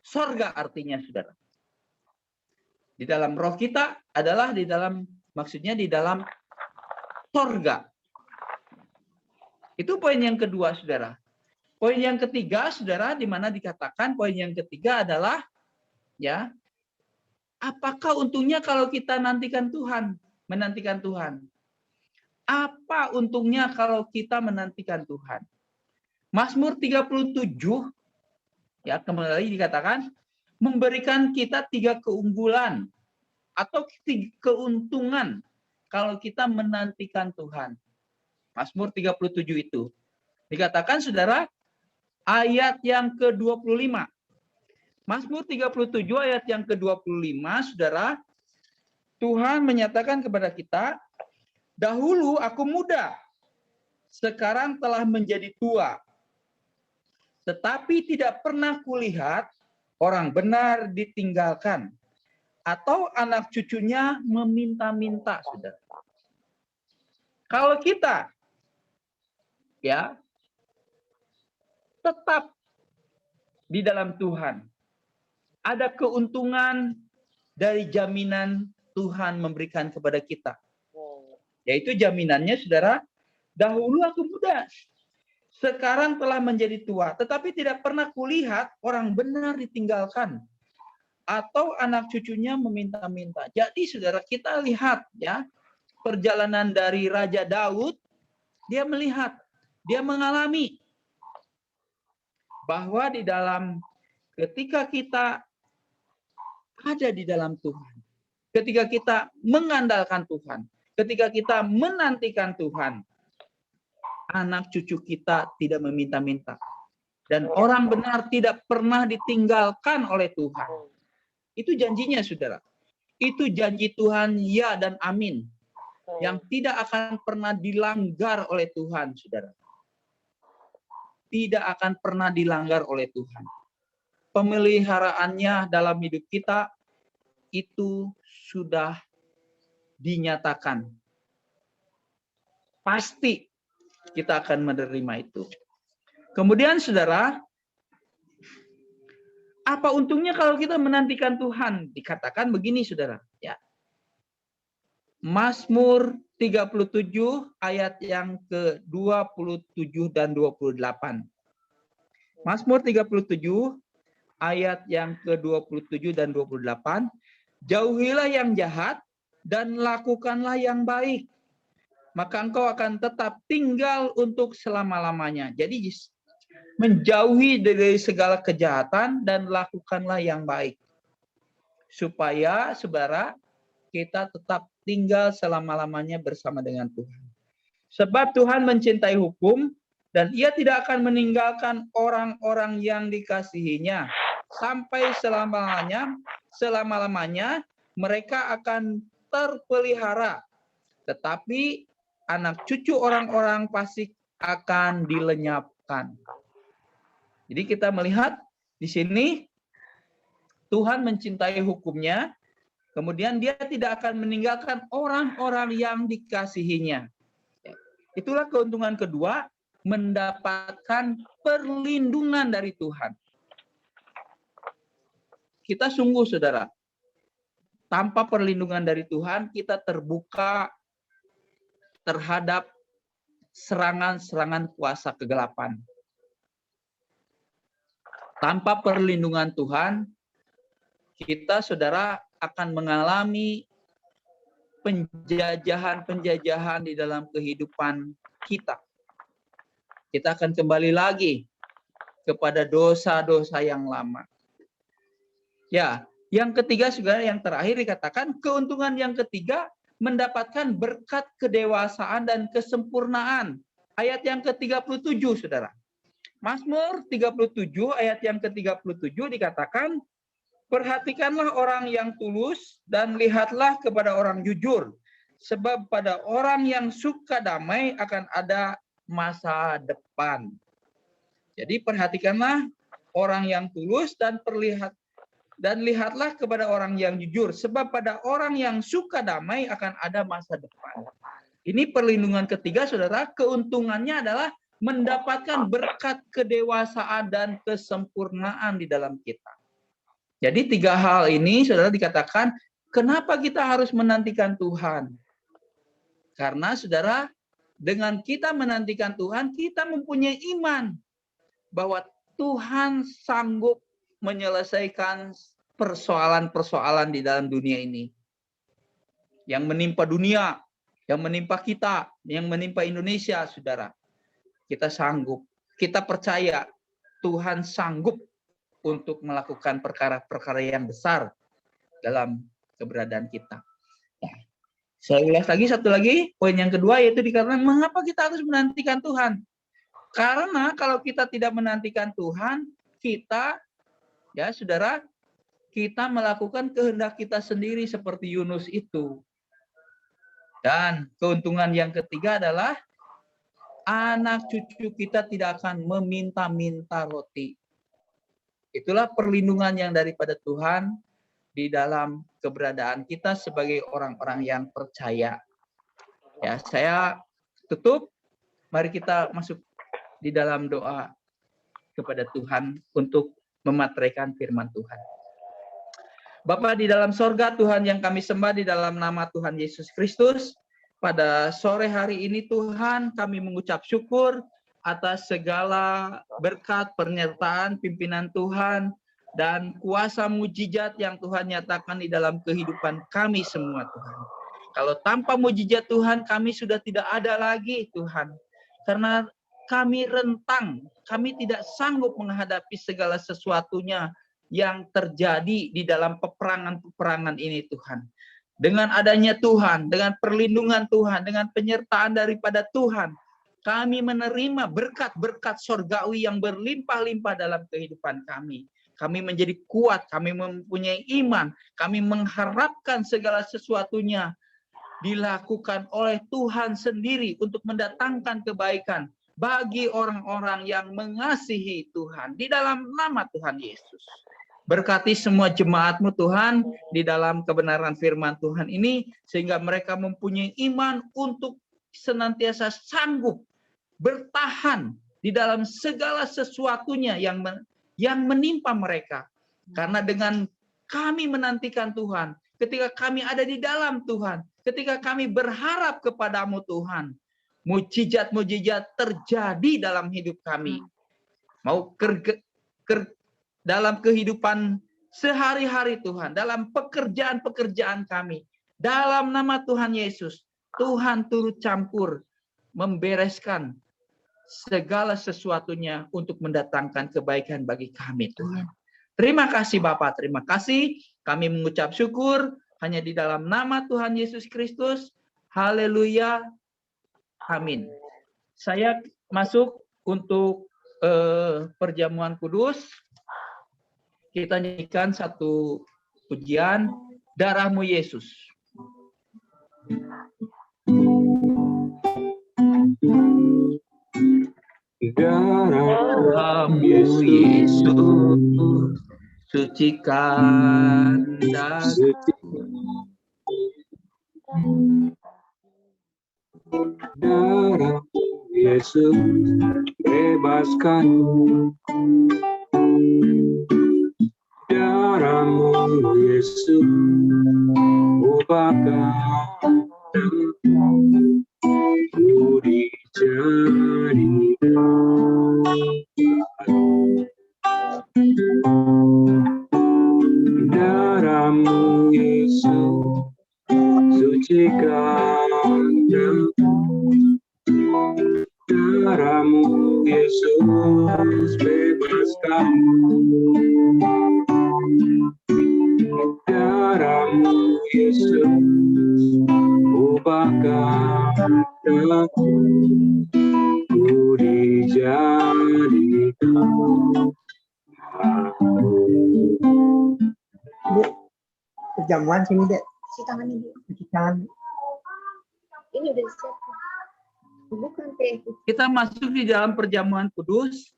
sorga artinya, saudara. Di dalam roh kita adalah di dalam, maksudnya di dalam sorga. Itu poin yang kedua, saudara. Poin yang ketiga, saudara, di mana dikatakan poin yang ketiga adalah, ya, apakah untungnya kalau kita menantikan Tuhan? Apa untungnya kalau kita menantikan Tuhan? Mazmur 37, ya, kembali dikatakan, memberikan kita 3 keunggulan atau keuntungan kalau kita menantikan Tuhan. Mazmur 37 itu. Dikatakan, saudara, ayat yang ke-25. Mazmur 37 ayat yang ke-25, saudara, Tuhan menyatakan kepada kita, dahulu aku muda, sekarang telah menjadi tua. Tetapi tidak pernah kulihat orang benar ditinggalkan, atau anak cucunya meminta-minta, saudara. Kalau kita, ya, tetap di dalam Tuhan, ada keuntungan dari jaminan Tuhan memberikan kepada kita. Yaitu jaminannya, saudara, dahulu aku muda, sekarang telah menjadi tua, tetapi tidak pernah kulihat orang benar ditinggalkan, atau anak cucunya meminta-minta. Jadi, saudara, kita lihat, ya, perjalanan dari Raja Daud, dia melihat, dia mengalami bahwa di dalam ketika kita ada di dalam Tuhan, ketika kita mengandalkan Tuhan, ketika kita menantikan Tuhan, anak cucu kita tidak meminta-minta. Dan orang benar tidak pernah ditinggalkan oleh Tuhan. Itu janjinya, saudara. Itu janji Tuhan, ya dan amin. Yang tidak akan pernah dilanggar oleh Tuhan, saudara. Tidak akan pernah dilanggar oleh Tuhan. Pemeliharaannya dalam hidup kita itu sudah dinyatakan. Pasti kita akan menerima itu. Kemudian, saudara, apa untungnya kalau kita menantikan Tuhan? Dikatakan begini, saudara, ya. Mazmur 37 ayat yang ke-27 dan 28. Mazmur 37 ayat yang ke-27 dan 28. Jauhilah yang jahat dan lakukanlah yang baik. maka engkau akan tetap tinggal untuk selama-lamanya. Jadi menjauhi dari segala kejahatan dan lakukanlah yang baik. Supaya, saudara, kita tetap tinggal selama-lamanya bersama dengan Tuhan. Sebab Tuhan mencintai hukum dan Ia tidak akan meninggalkan orang-orang yang dikasihinya. Sampai selama-lamanya mereka akan terpelihara. Tetapi anak cucu orang-orang fasik akan dilenyapkan. Jadi kita melihat di sini Tuhan mencintai hukumnya, kemudian Dia tidak akan meninggalkan orang-orang yang dikasihinya. Itulah keuntungan kedua, mendapatkan perlindungan dari Tuhan. Kita sungguh, saudara, tanpa perlindungan dari Tuhan, kita terbuka terhadap serangan-serangan kuasa kegelapan. Tanpa perlindungan Tuhan, kita, saudara, akan mengalami penjajahan-penjajahan di dalam kehidupan kita. Kita akan kembali lagi kepada dosa-dosa yang lama. Ya, yang ketiga, saudara, yang terakhir dikatakan, keuntungan yang ketiga, mendapatkan berkat kedewasaan dan kesempurnaan. Ayat yang ke-37, saudara. Mazmur 37 ayat yang ke-37 dikatakan, perhatikanlah orang yang tulus dan lihatlah kepada orang jujur. Sebab pada orang yang suka damai akan ada masa depan. Jadi perhatikanlah orang yang tulus dan lihatlah kepada orang yang jujur. Sebab pada orang yang suka damai akan ada masa depan. Ini perlindungan ketiga, saudara. Keuntungannya adalah mendapatkan berkat kedewasaan dan kesempurnaan di dalam kita. Jadi tiga hal ini, saudara, dikatakan, kenapa kita harus menantikan Tuhan? Karena, saudara, dengan kita menantikan Tuhan, kita mempunyai iman bahwa Tuhan sanggup menyelesaikan persoalan-persoalan di dalam dunia ini. Yang menimpa dunia, yang menimpa kita, yang menimpa Indonesia, saudara. Kita sanggup, kita percaya Tuhan sanggup untuk melakukan perkara-perkara yang besar dalam keberadaan kita. Saya ulas lagi, satu lagi, poin yang kedua, yaitu dikarenakan mengapa kita harus menantikan Tuhan. Karena kalau kita tidak menantikan Tuhan, kita, ya saudara, kita melakukan kehendak kita sendiri seperti Yunus itu. Dan keuntungan yang ketiga adalah anak cucu kita tidak akan meminta-minta roti. Itulah perlindungan yang daripada Tuhan di dalam keberadaan kita sebagai orang-orang yang percaya. Ya, saya tutup. Mari kita masuk di dalam doa kepada Tuhan untuk memateraikan firman Tuhan. Bapa di dalam sorga, Tuhan yang kami sembah di dalam nama Tuhan Yesus Kristus, pada sore hari ini Tuhan kami mengucap syukur atas segala berkat penyertaan pimpinan Tuhan dan kuasa mujizat yang Tuhan nyatakan di dalam kehidupan kami semua Tuhan. Kalau tanpa mujizat Tuhan kami sudah tidak ada lagi Tuhan. Karena kami rentang, kami tidak sanggup menghadapi segala sesuatunya yang terjadi di dalam peperangan-peperangan ini Tuhan. Dengan adanya Tuhan, dengan perlindungan Tuhan, dengan penyertaan daripada Tuhan, kami menerima berkat-berkat sorgawi yang berlimpah-limpah dalam kehidupan kami. Kami menjadi kuat, kami mempunyai iman, kami mengharapkan segala sesuatunya dilakukan oleh Tuhan sendiri untuk mendatangkan kebaikan bagi orang-orang yang mengasihi Tuhan di dalam nama Tuhan Yesus. Berkati semua jemaat-Mu Tuhan di dalam kebenaran firman Tuhan ini sehingga mereka mempunyai iman untuk senantiasa sanggup bertahan di dalam segala sesuatunya yang menimpa mereka. Karena dengan kami menantikan Tuhan, ketika kami ada di dalam Tuhan, ketika kami berharap kepadamu Tuhan, mujizat-mujizat terjadi dalam hidup kami. Mau dalam kehidupan sehari-hari Tuhan, dalam pekerjaan-pekerjaan kami. Dalam nama Tuhan Yesus, Tuhan turut campur membereskan segala sesuatunya untuk mendatangkan kebaikan bagi kami, Tuhan. Terima kasih Bapak, terima kasih. Kami mengucap syukur hanya di dalam nama Tuhan Yesus Kristus. Haleluya. Amin. Saya masuk untuk perjamuan kudus. Kita nyanyikan satu pujian, Darahmu Yesus. Darahmu Yesus, sucikan suci. Darahmu Yesus, bebaskan. Darahmu Yesus, ubahkan. Ku dijadikan. Darahmu Yesus, sucikan. Darahmu Yesus, bebaskan. Darahmu Yesus, ubahkan aku. Ku dijadikan. Bu, perjamuan sini, Dek. Cuci tangan Ibu. Cuci tangan. Ini udah disiapkan. Bukan teh. Kita masuk di dalam perjamuan kudus.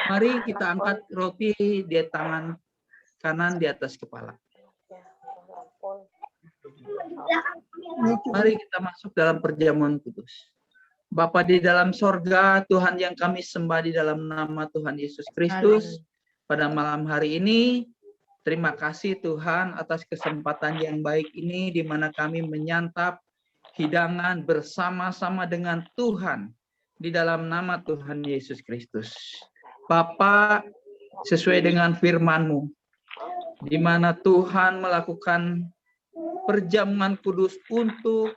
Mari kita angkat roti di tangan kanan di atas kepala. Mari kita masuk dalam perjamuan kudus. Bapa di dalam sorga, Tuhan yang kami sembah di dalam nama Tuhan Yesus Kristus. Pada malam hari ini, terima kasih Tuhan atas kesempatan yang baik ini di mana kami menyantap hidangan bersama-sama dengan Tuhan di dalam nama Tuhan Yesus Kristus. Bapa, sesuai dengan firman-Mu, di mana Tuhan melakukan perjamuan kudus untuk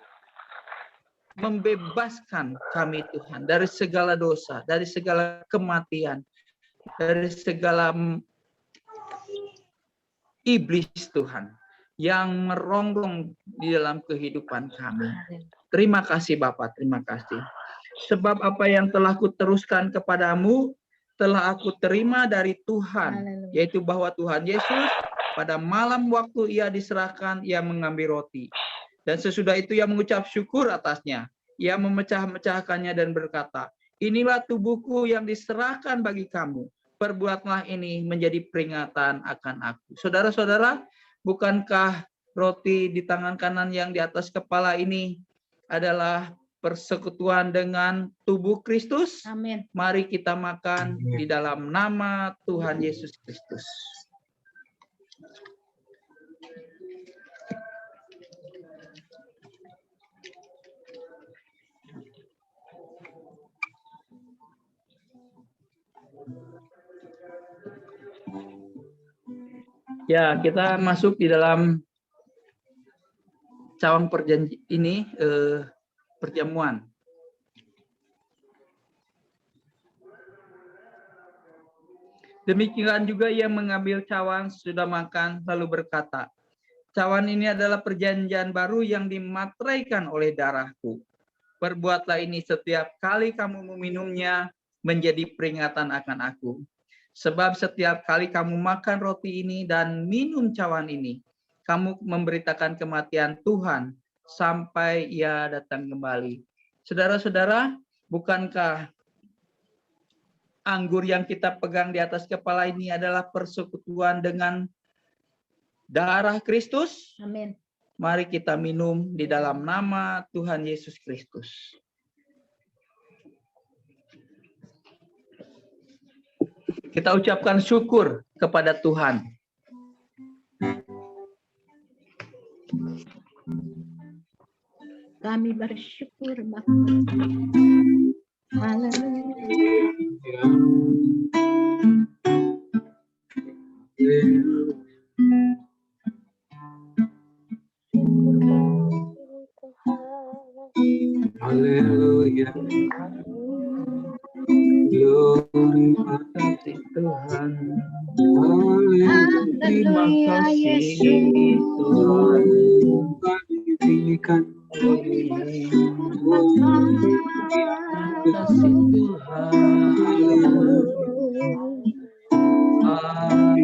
membebaskan kami Tuhan dari segala dosa, dari segala kematian, dari segala iblis Tuhan yang merongrong di dalam kehidupan kami. Terima kasih Bapak, terima kasih. Sebab apa yang telah kuteruskan kepadamu, telah aku terima dari Tuhan, yaitu bahwa Tuhan Yesus pada malam waktu ia diserahkan, ia mengambil roti. Dan sesudah itu ia mengucap syukur atasnya. Ia memecah-mecahkannya dan berkata, inilah tubuhku yang diserahkan bagi kamu. Perbuatlah ini menjadi peringatan akan aku. Saudara-saudara, bukankah roti di tangan kanan yang di atas kepala ini adalah persekutuan dengan tubuh Kristus? Amin. Mari kita makan di dalam nama Tuhan Yesus Kristus. Ya, kita masuk di dalam cawang perjamuan. Demikian juga ia mengambil cawan sesudah makan lalu berkata, cawan ini adalah perjanjian baru yang dimateraikan oleh darahku. Perbuatlah ini setiap kali kamu meminumnya menjadi peringatan akan aku. Sebab setiap kali kamu makan roti ini dan minum cawan ini, kamu memberitakan kematian Tuhan sampai ia datang kembali. Saudara-saudara, bukankah anggur yang kita pegang di atas kepala ini adalah persekutuan dengan darah Kristus? Amin. Mari kita minum di dalam nama Tuhan Yesus Kristus. Kita ucapkan syukur kepada Tuhan. Kami bersyukur Bapa. Haleluya. kasih Tuhan. Terima Haleluya kasih Yesus. Tuhan. diberikan Kasih Tuhan.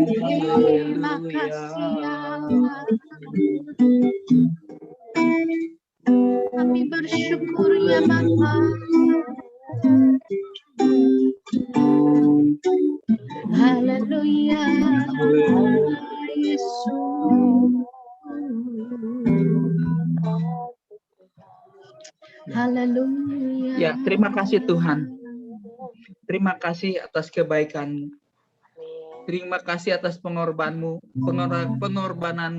Terima Haleluya. kasih Allah. Kami bersyukur ya Bapa. Haleluya Yesus. Haleluya. Ya, terima kasih Tuhan. Terima kasih atas kebaikan. Terima kasih atas pengorbananmu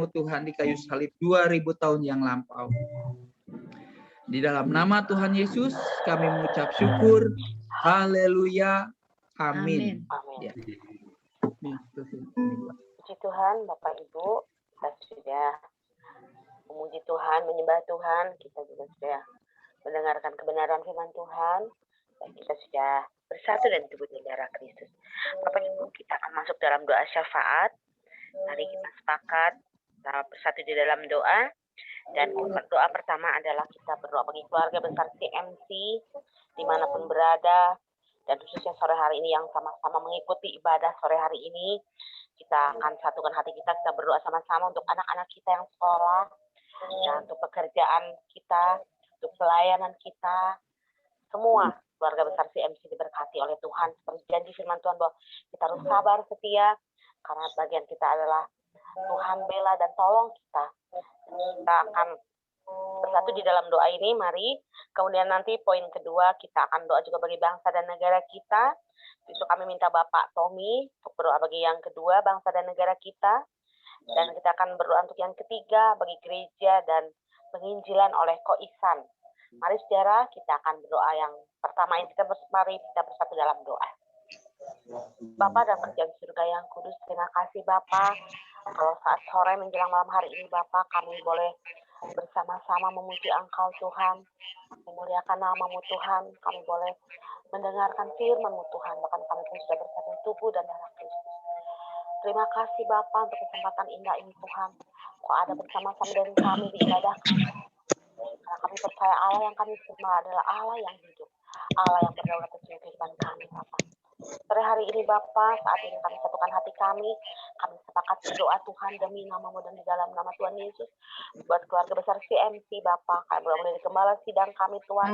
Tuhan di kayu salib 2000 tahun yang lampau. Di dalam nama Tuhan Yesus kami mengucap syukur. Haleluya. Amin. Amin. Ya. Puji Tuhan, Bapak Ibu, kita sudah memuji Tuhan, menyembah Tuhan, kita juga sudah mendengarkan kebenaran firman Tuhan, dan kita sudah bersatu dan tubuh dan darah Kristus. Bapak Ibu, kita akan masuk dalam doa syafaat. Mari kita sepakat bersatu di dalam doa. Dan doa pertama adalah kita berdoa bagi keluarga besar CMC dimanapun berada, dan khususnya sore hari ini yang sama-sama mengikuti ibadah sore hari ini. Kita akan satukan hati kita berdoa sama-sama untuk anak-anak kita yang sekolah, dan untuk pekerjaan kita, untuk pelayanan kita, semua keluarga besar CMC diberkati oleh Tuhan. Seperti janji firman Tuhan bahwa kita harus sabar setia, karena bagian kita adalah Tuhan bela dan tolong kita. Kita akan bersatu di dalam doa ini, mari. Kemudian nanti poin kedua, kita akan doa juga bagi bangsa dan negara kita. Besok kami minta Bapak Tommy untuk berdoa bagi yang kedua, bangsa dan negara kita. Dan kita akan berdoa untuk yang ketiga, bagi gereja dan penginjilan oleh Ko Ihsan. Mari saudara, kita akan berdoa yang pertama ini. Mari kita bersatu dalam doa. Bapa dalam kerjaan surga yang kudus, terima kasih Bapa. Kalau saat sore menjelang malam hari ini Bapa, kami boleh bersama-sama memuji Engkau Tuhan, memuliakan nama-Mu Tuhan. Kami boleh mendengarkan firman-Mu Tuhan, bahkan kami pun sudah bersatu tubuh dan darah Kristus. Terima kasih Bapa untuk kesempatan indah ini Tuhan. Kau ada bersama-sama dengan kami di ibadah kami. Karena kami percaya Allah yang kami sembah adalah Allah yang hidup, Allah yang berdaulat atas kehidupan kami Bapa. Sore hari ini Bapa, saat ini kami satukan hati kami sepakat berdoa Tuhan demi nama-Mu dan di dalam nama Tuhan Yesus, buat keluarga besar CMC Bapa, kami berdoa dari gembala sidang kami Tuhan,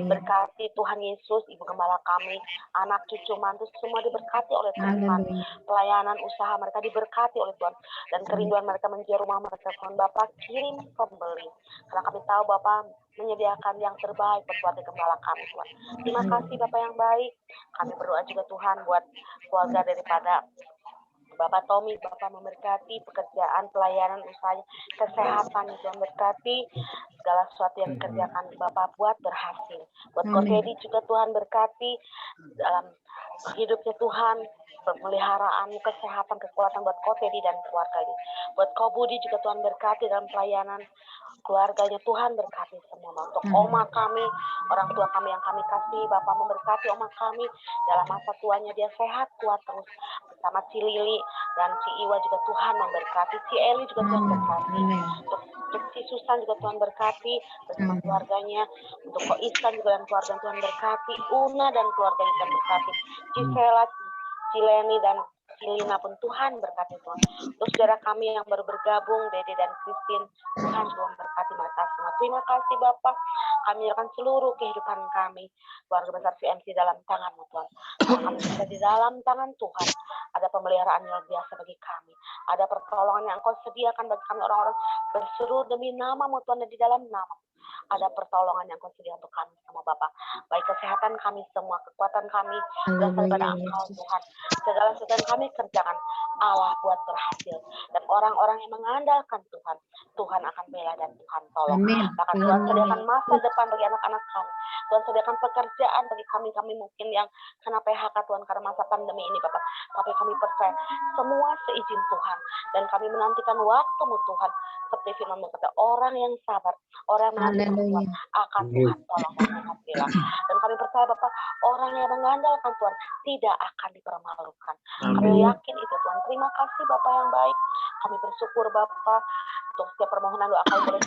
berkati Tuhan Yesus, Ibu Gembala kami, anak cucu mantu semua diberkati oleh Tuhan, pelayanan usaha mereka diberkati oleh Tuhan, dan kerinduan mereka menjadi rumah mereka Tuhan Bapa, kirim pembeli, karena kami tahu Bapa menyediakan yang terbaik buat keluarga gembala kami Tuhan. Terima kasih Bapak yang baik. Kami berdoa juga Tuhan buat keluarga daripada Bapak Tommy, Bapak memberkati pekerjaan, pelayanan, usahanya, kesehatan, Tuhan berkati segala sesuatu yang dikerjakan Bapak buat berhasil. Buat Ko Teddy juga Tuhan berkati dalam hidupnya Tuhan, pemeliharaan, kesehatan, kekuatan buat Ko Teddy dan keluarganya. Buat Ko Budi juga Tuhan berkati dalam pelayanan keluarganya, Tuhan berkati semua. Untuk oma kami, orang tua kami yang kami kasih, Bapak memberkati oma kami dalam masa tuanya, dia sehat, kuat terus bersama Ci Lili dan Ci Iwa juga Tuhan memberkati, Ci Eli juga Tuhan berkati, untuk Ci Susan juga Tuhan berkati bersama keluarganya, untuk Ko Ihsan juga dan keluarga Tuhan berkati, Una dan keluarganya Tuhan berkati, Ci Sela, Ci Leni dan Lina pun Tuhan berkati Tuhan. Untuk saudara kami yang baru bergabung, Dede dan Christine, Tuhan berkati mereka semua. Terima kasih Bapak. Kami akan seluruh kehidupan kami, keluarga besar CMC dalam tangan-Mu Tuhan. Kami berada di dalam tangan Tuhan. Ada pemeliharaan yang biasa bagi kami. Ada pertolongan yang Engkau sediakan bagi kami orang-orang berseru demi nama-Mu Tuhan dan di dalam nama-Mu. Ada pertolongan yang Kau sedia untuk kami semua Bapak. Baik kesehatan kami semua, kekuatan kami berasal dari Engkau Tuhan. Segala sesuatu yang kami kerjakan, Allah buat berhasil. Dan orang-orang yang mengandalkan Tuhan, Tuhan akan bela dan Tuhan tolong. Amin. Bahkan Tuhan sediakan masa depan bagi anak-anak kami. Tuhan sediakan pekerjaan bagi kami mungkin yang kena PHK Tuhan karena masa pandemi ini Bapak. Tapi kami percaya semua seizin Tuhan. Dan kami menantikan waktu-Mu Tuhan. Seperti firman-Mu kata, orang yang sabar, orang yang menantikan Tuhan akan Tuhan tolong dan Tuhan bela. Dan kami percaya Bapak, orang yang mengandalkan Tuhan tidak akan dipermalukan. Kami yakin itu Tuhan. Terima kasih Bapak yang baik. Kami bersyukur Bapak untuk setiap permohonan doa kami boleh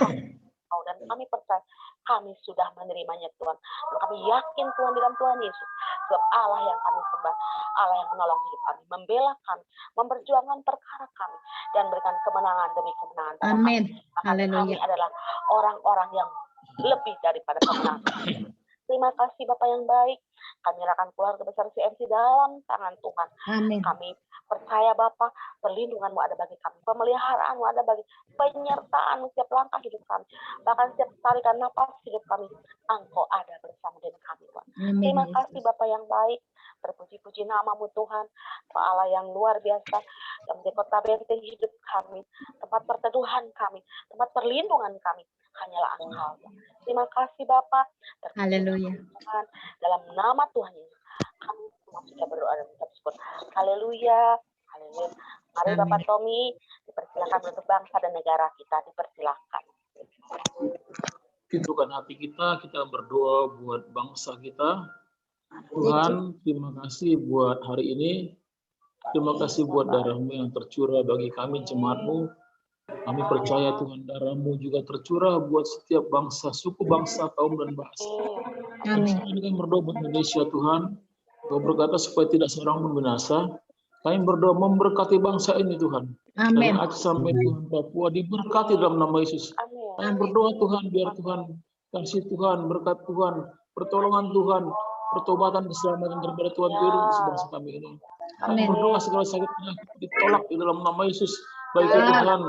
tahu, dan kami percaya kami sudah menerimanya Tuhan. Dan kami yakin Tuhan di dalam Tuhan Yesus. Sebab Allah yang kami sembah, Allah yang menolong hidup kami, membela kami, memperjuangkan perkara kami, dan berikan kemenangan demi kemenangan. Amin. Kami Haleluya. adalah orang-orang yang lebih daripada kemenangan. Terima kasih Bapak yang baik. Kami serahkan keluarga besar CMC dalam tangan Tuhan. Amin. Kami percaya Bapak, perlindungan-Mu ada bagi kami, pemeliharaan-Mu ada bagi, penyertaan setiap langkah hidup kami, bahkan setiap tarikan napas hidup kami, Engkau ada bersama dengan kami Tuhan. Amin. Terima kasih Bapak yang baik. Terpuji-puji nama-Mu Tuhan, Allah yang luar biasa, yang menjadi kota benteng hidup kami, tempat perteduhan kami, tempat perlindungan kami, hanyalah Engkau. Terima kasih Bapak. Haleluya. Tuhan, dalam nama Tuhan Yesus, kami semua sudah berdoa dan mengucap syukur. Haleluya. Haleluya. Mari Amin. Bapak Tommy, dipersilakan untuk bangsa dan negara kita, dipersilakan. Hidupkan hati kita berdoa buat bangsa kita. Tuhan, terima kasih buat hari ini. Terima kasih buat darah-Mu yang tercurah bagi kami, jemaat-Mu. Kami percaya Tuhan, darah-Mu juga tercurah buat setiap bangsa, suku bangsa, kaum dan bahasa. Amin. Kami kan berdoa buat Indonesia Tuhan. Kau berkata supaya tidak seorang pun binasa. Kami berdoa memberkati bangsa ini Tuhan. Amin. Dari Aceh sampai Tuhan Papua diberkati dalam nama Yesus. Amin. Kami berdoa Tuhan, biar Tuhan kasih Tuhan, berkat Tuhan, pertolongan Tuhan, pertobatan keselamatan daripada Tuhan turun di sebangsa kami ini. Kami Amin. berdoa segala sakit penyakit ditolak di dalam nama Yesus. Baik itu Tuhan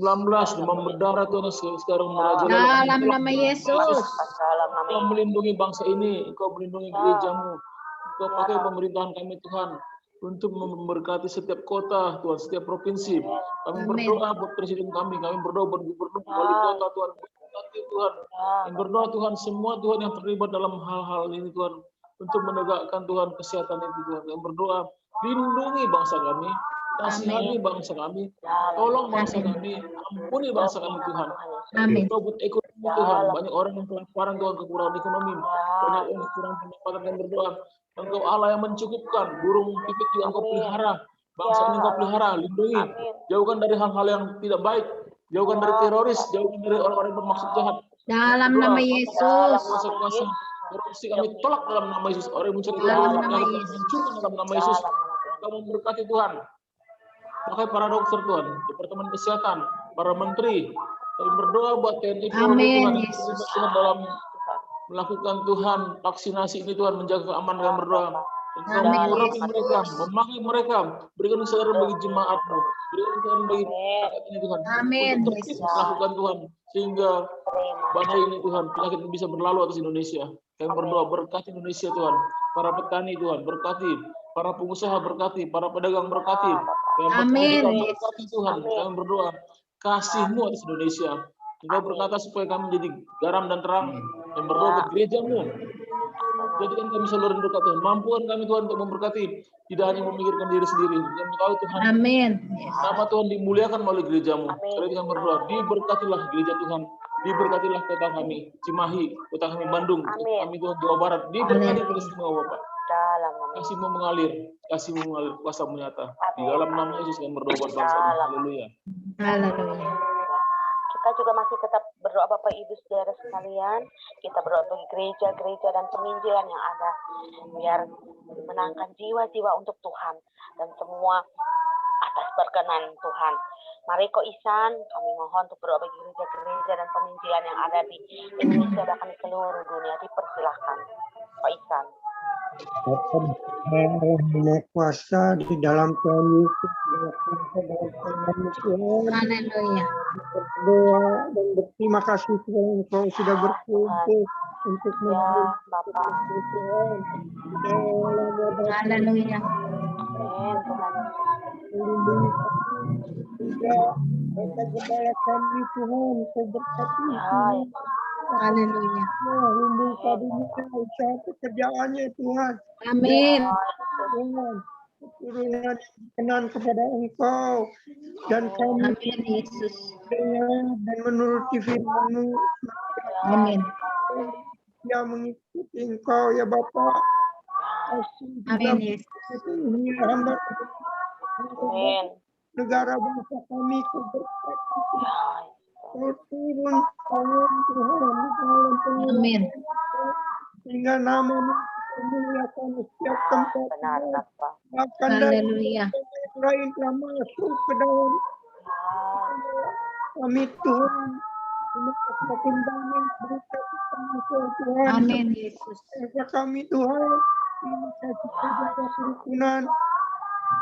19 demam berdarah Tuhan sekarang merajalela. Dalam nama Yesus. Dalam nama Engkau melindungi bangsa ini, Engkau melindungi gereja-Mu, Engkau pakai pemerintahan kami Tuhan untuk memberkati setiap kota Tuhan, setiap provinsi. Kami Amin. berdoa buat presiden kami berdoa buat gubernur, wali kota Tuhan, berkati Tuhan. Kami berdoa Tuhan semua Tuhan yang terlibat dalam hal-hal ini Tuhan, untuk menegakkan Tuhan kesehatan itu Tuhan. Kami berdoa lindungi bangsa kami, kasihani bangsa kami, tolong bangsa kami, ampuni bangsa kami Tuhan. Amin. Berdoa buat ekonomi Tuhan, banyak orang yang kelaparan Tuhan, kekurangan ekonomi, banyak yang kekurangan pendapatan. Kami berdoa Engkau Allah yang mencukupkan, burung pipit juga Engkau pelihara, bangsa ini Engkau pelihara, lindungi, jauhkan dari hal-hal yang tidak baik, jauhkan dari teroris, jauhkan dari orang-orang yang bermaksud jahat. Dalam Berdoa, nama Yesus. kuasa-kuasa korupsi kami tolak dalam nama Yesus. Orang yang mencari Dalam kebodohan nama kami Yesus. hancurkan dalam nama Yesus. Kami memberkati Tuhan. Pakai para dokter Tuhan, Departemen Kesehatan, para menteri. Kami berdoa buat TNI Polri Amin, Tuhan, yang Yesus. terlibat Tuhan dalam melakukan Tuhan vaksinasi ini Tuhan, menjaga keamanan. Kami berdoa. Engkau Amin, mengurapi Yesus. mereka, memakai mereka, berikan kesadaran bagi jemaat-Mu, berikan kesadaran bagi rakyat ini Tuhan, Amin, untuk tertib Yesus. melakukan Tuhan, sehingga badai ini Tuhan, penyakit ini bisa berlalu atas Indonesia. Kami berdoa berkati Indonesia Tuhan, para petani Tuhan berkati, para pengusaha berkati, para pedagang berkati, yang Amin, berpendidikan Yesus. berkati Tuhan. Kami berdoa kasih-Mu atas Indonesia. Engkau berkata supaya kami menjadi garam dan terang. Kami berdoa buat gereja-Mu. Jadikan kami selalu dekat Tuhan. Mampukan kami Tuhan untuk memberkati, tidak hanya memikirkan diri sendiri. Kami tahu Tuhan, Amin. nama Tuhan dimuliakan melalui gereja-Mu. Sekali lagi kami berdoa, diberkatilah gereja Tuhan, diberkatilah kota kami, Cimahi, kota kami Bandung, kota kami Tuhan Jawa Barat, diberkati oleh semua Bapak. dalam nama Kasih-Mu mengalir, kasih-Mu mengalir, kuasa-Mu nyata. Di dalam nama Yesus kami berdoa buat bangsa ini. Haleluya. Haleluya. Kita juga masih tetap berdoa Bapak Ibu saudara sekalian. Kita berdoa bagi gereja-gereja dan penginjilan yang ada, biar menangkan jiwa-jiwa untuk Tuhan dan semua atas perkenan Tuhan. Mari Ko Isan, kami mohon untuk berdoa bagi gereja-gereja dan penginjilan yang ada di Indonesia bahkan di seluruh dunia. Dipersilahkan Ko Isan. Maha kuasa di dalam Tuhan Yesus, dalam Tuhan, Haleluya. berdoa dan berterima kasih Tuhan, Engkau sudah berkumpul untuk Ya Bapak, Tuhan. Dalam wabah Haleluya. amin Tuhan. melindungi juga Bapak Gembala kami Tuhan, Kau berkati Tuhan. Haleluya. Lindungi kabinet usaha pekerjaannya Tuhan. Amin. Tuhan, turunan kenan kepada Engkau dan kami Amin Yesus. dengar dan menuruti firman-Mu. Amin. Yang mengikuti Engkau ya Bapak. Amin Yesus. Ini hamba Amin. negara bangsa kami Kau berkati. Kau turun tangan Tuhan di dalam pengurus Amin. sehingga nama-Mu dimuliakan di setiap tempat. Benar, Bapak. Bahkan dari Haleluya. lain telah masuk ke dalam kami Tuhan. Semakin banyak berkat Tuhan. Amin Yesus. Bangsa kami Tuhan. Terima kasih jaga kerukunan.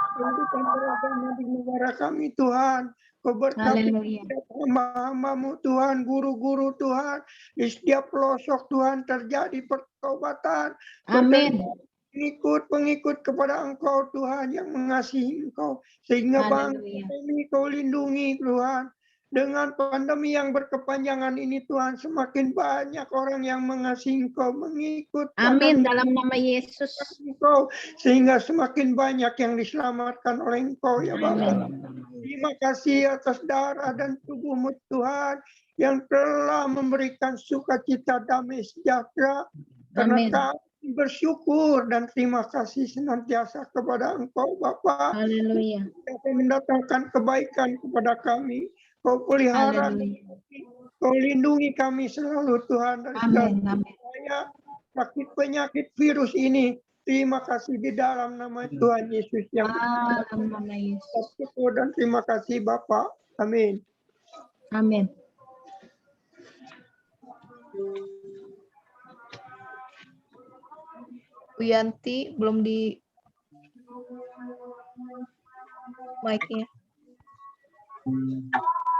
Kehidupan beragama di negara kami Tuhan. Kau berkati Haleluya. setiap hamba-hamba-Mu Tuhan, guru-guru Tuhan. Di setiap pelosok Tuhan terjadi pertobatan. Amin. Pengikut kepada Engkau Tuhan yang mengasihi Engkau. Sehingga bangsa Haleluya. kami Kau lindungi Tuhan. Dengan pandemi yang berkepanjangan ini Tuhan, semakin banyak orang yang mengasihi Engkau, mengikut Amin pandemi dalam nama Yesus. Engkau, sehingga semakin banyak yang diselamatkan oleh Engkau ya Bapa. Amin. Terima kasih atas darah dan tubuh-Mu Tuhan yang telah memberikan sukacita damai sejahtera. Karena Amin. kami bersyukur dan terima kasih senantiasa kepada Engkau Bapa. Haleluya. Yang mendatangkan kebaikan kepada kami. Kau pelihara, Haleluya. Kau lindungi kami selalu Tuhan dari segala Amin. Amin. bahaya, sakit penyakit virus ini. Terima kasih di dalam nama Tuhan Yesus yang Dalam nama Yesus. bersyukur dan terima kasih Bapa. Amin. Amin. Bu Yanti belum di mic-nya.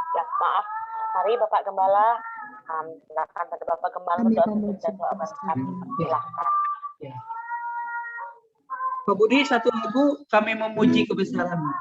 Ya, maaf. Mari Bapak Gembala. Silakan pada Bapak Gembala Kami untuk memuji dan doa berkat. Silakan. Ya. Pak Budi, satu lagu kami memuji kebesaran-Mu.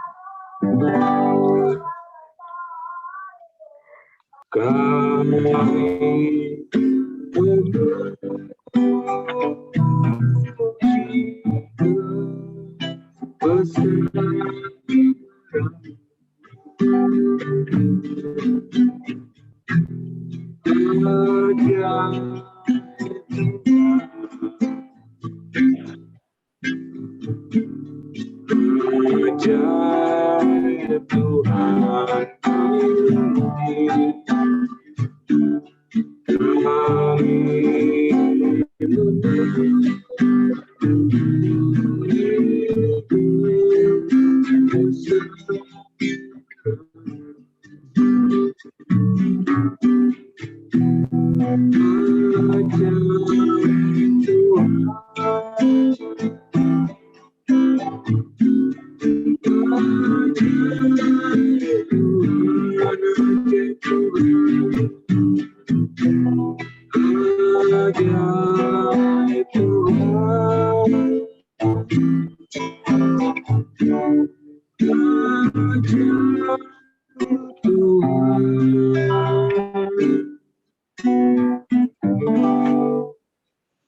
Ajaib Tuhan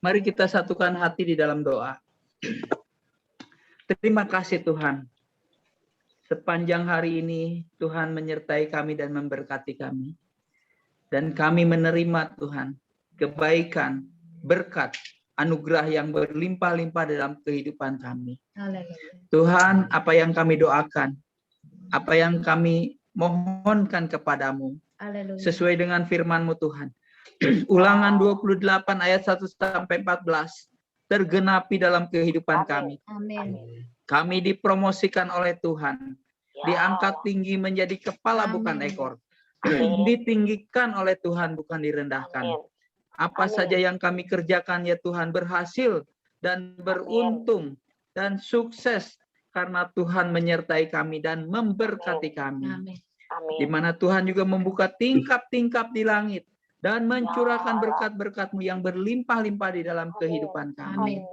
Mari kita satukan hati di dalam doa. Terima kasih Tuhan. Sepanjang hari ini Tuhan menyertai kami dan memberkati kami. Dan kami menerima Tuhan kebaikan, berkat, anugerah yang berlimpah-limpah dalam kehidupan kami. Haleluya. Tuhan, apa yang kami doakan, apa yang kami mohonkan kepadamu, Haleluya. sesuai dengan firman-Mu Tuhan. Ulangan 28 ayat 1 sampai 14 tergenapi dalam kehidupan kami. Amin. Kami dipromosikan oleh Tuhan, diangkat tinggi menjadi kepala bukan ekor, ditinggikan oleh Tuhan bukan direndahkan. Apa saja yang kami kerjakan ya Tuhan berhasil dan beruntung dan sukses karena Tuhan menyertai kami dan memberkati kami. Amin. Di mana Tuhan juga membuka tingkap-tingkap di langit dan mencurahkan berkat-berkat-Mu yang berlimpah-limpah di dalam kehidupan kami. Amin.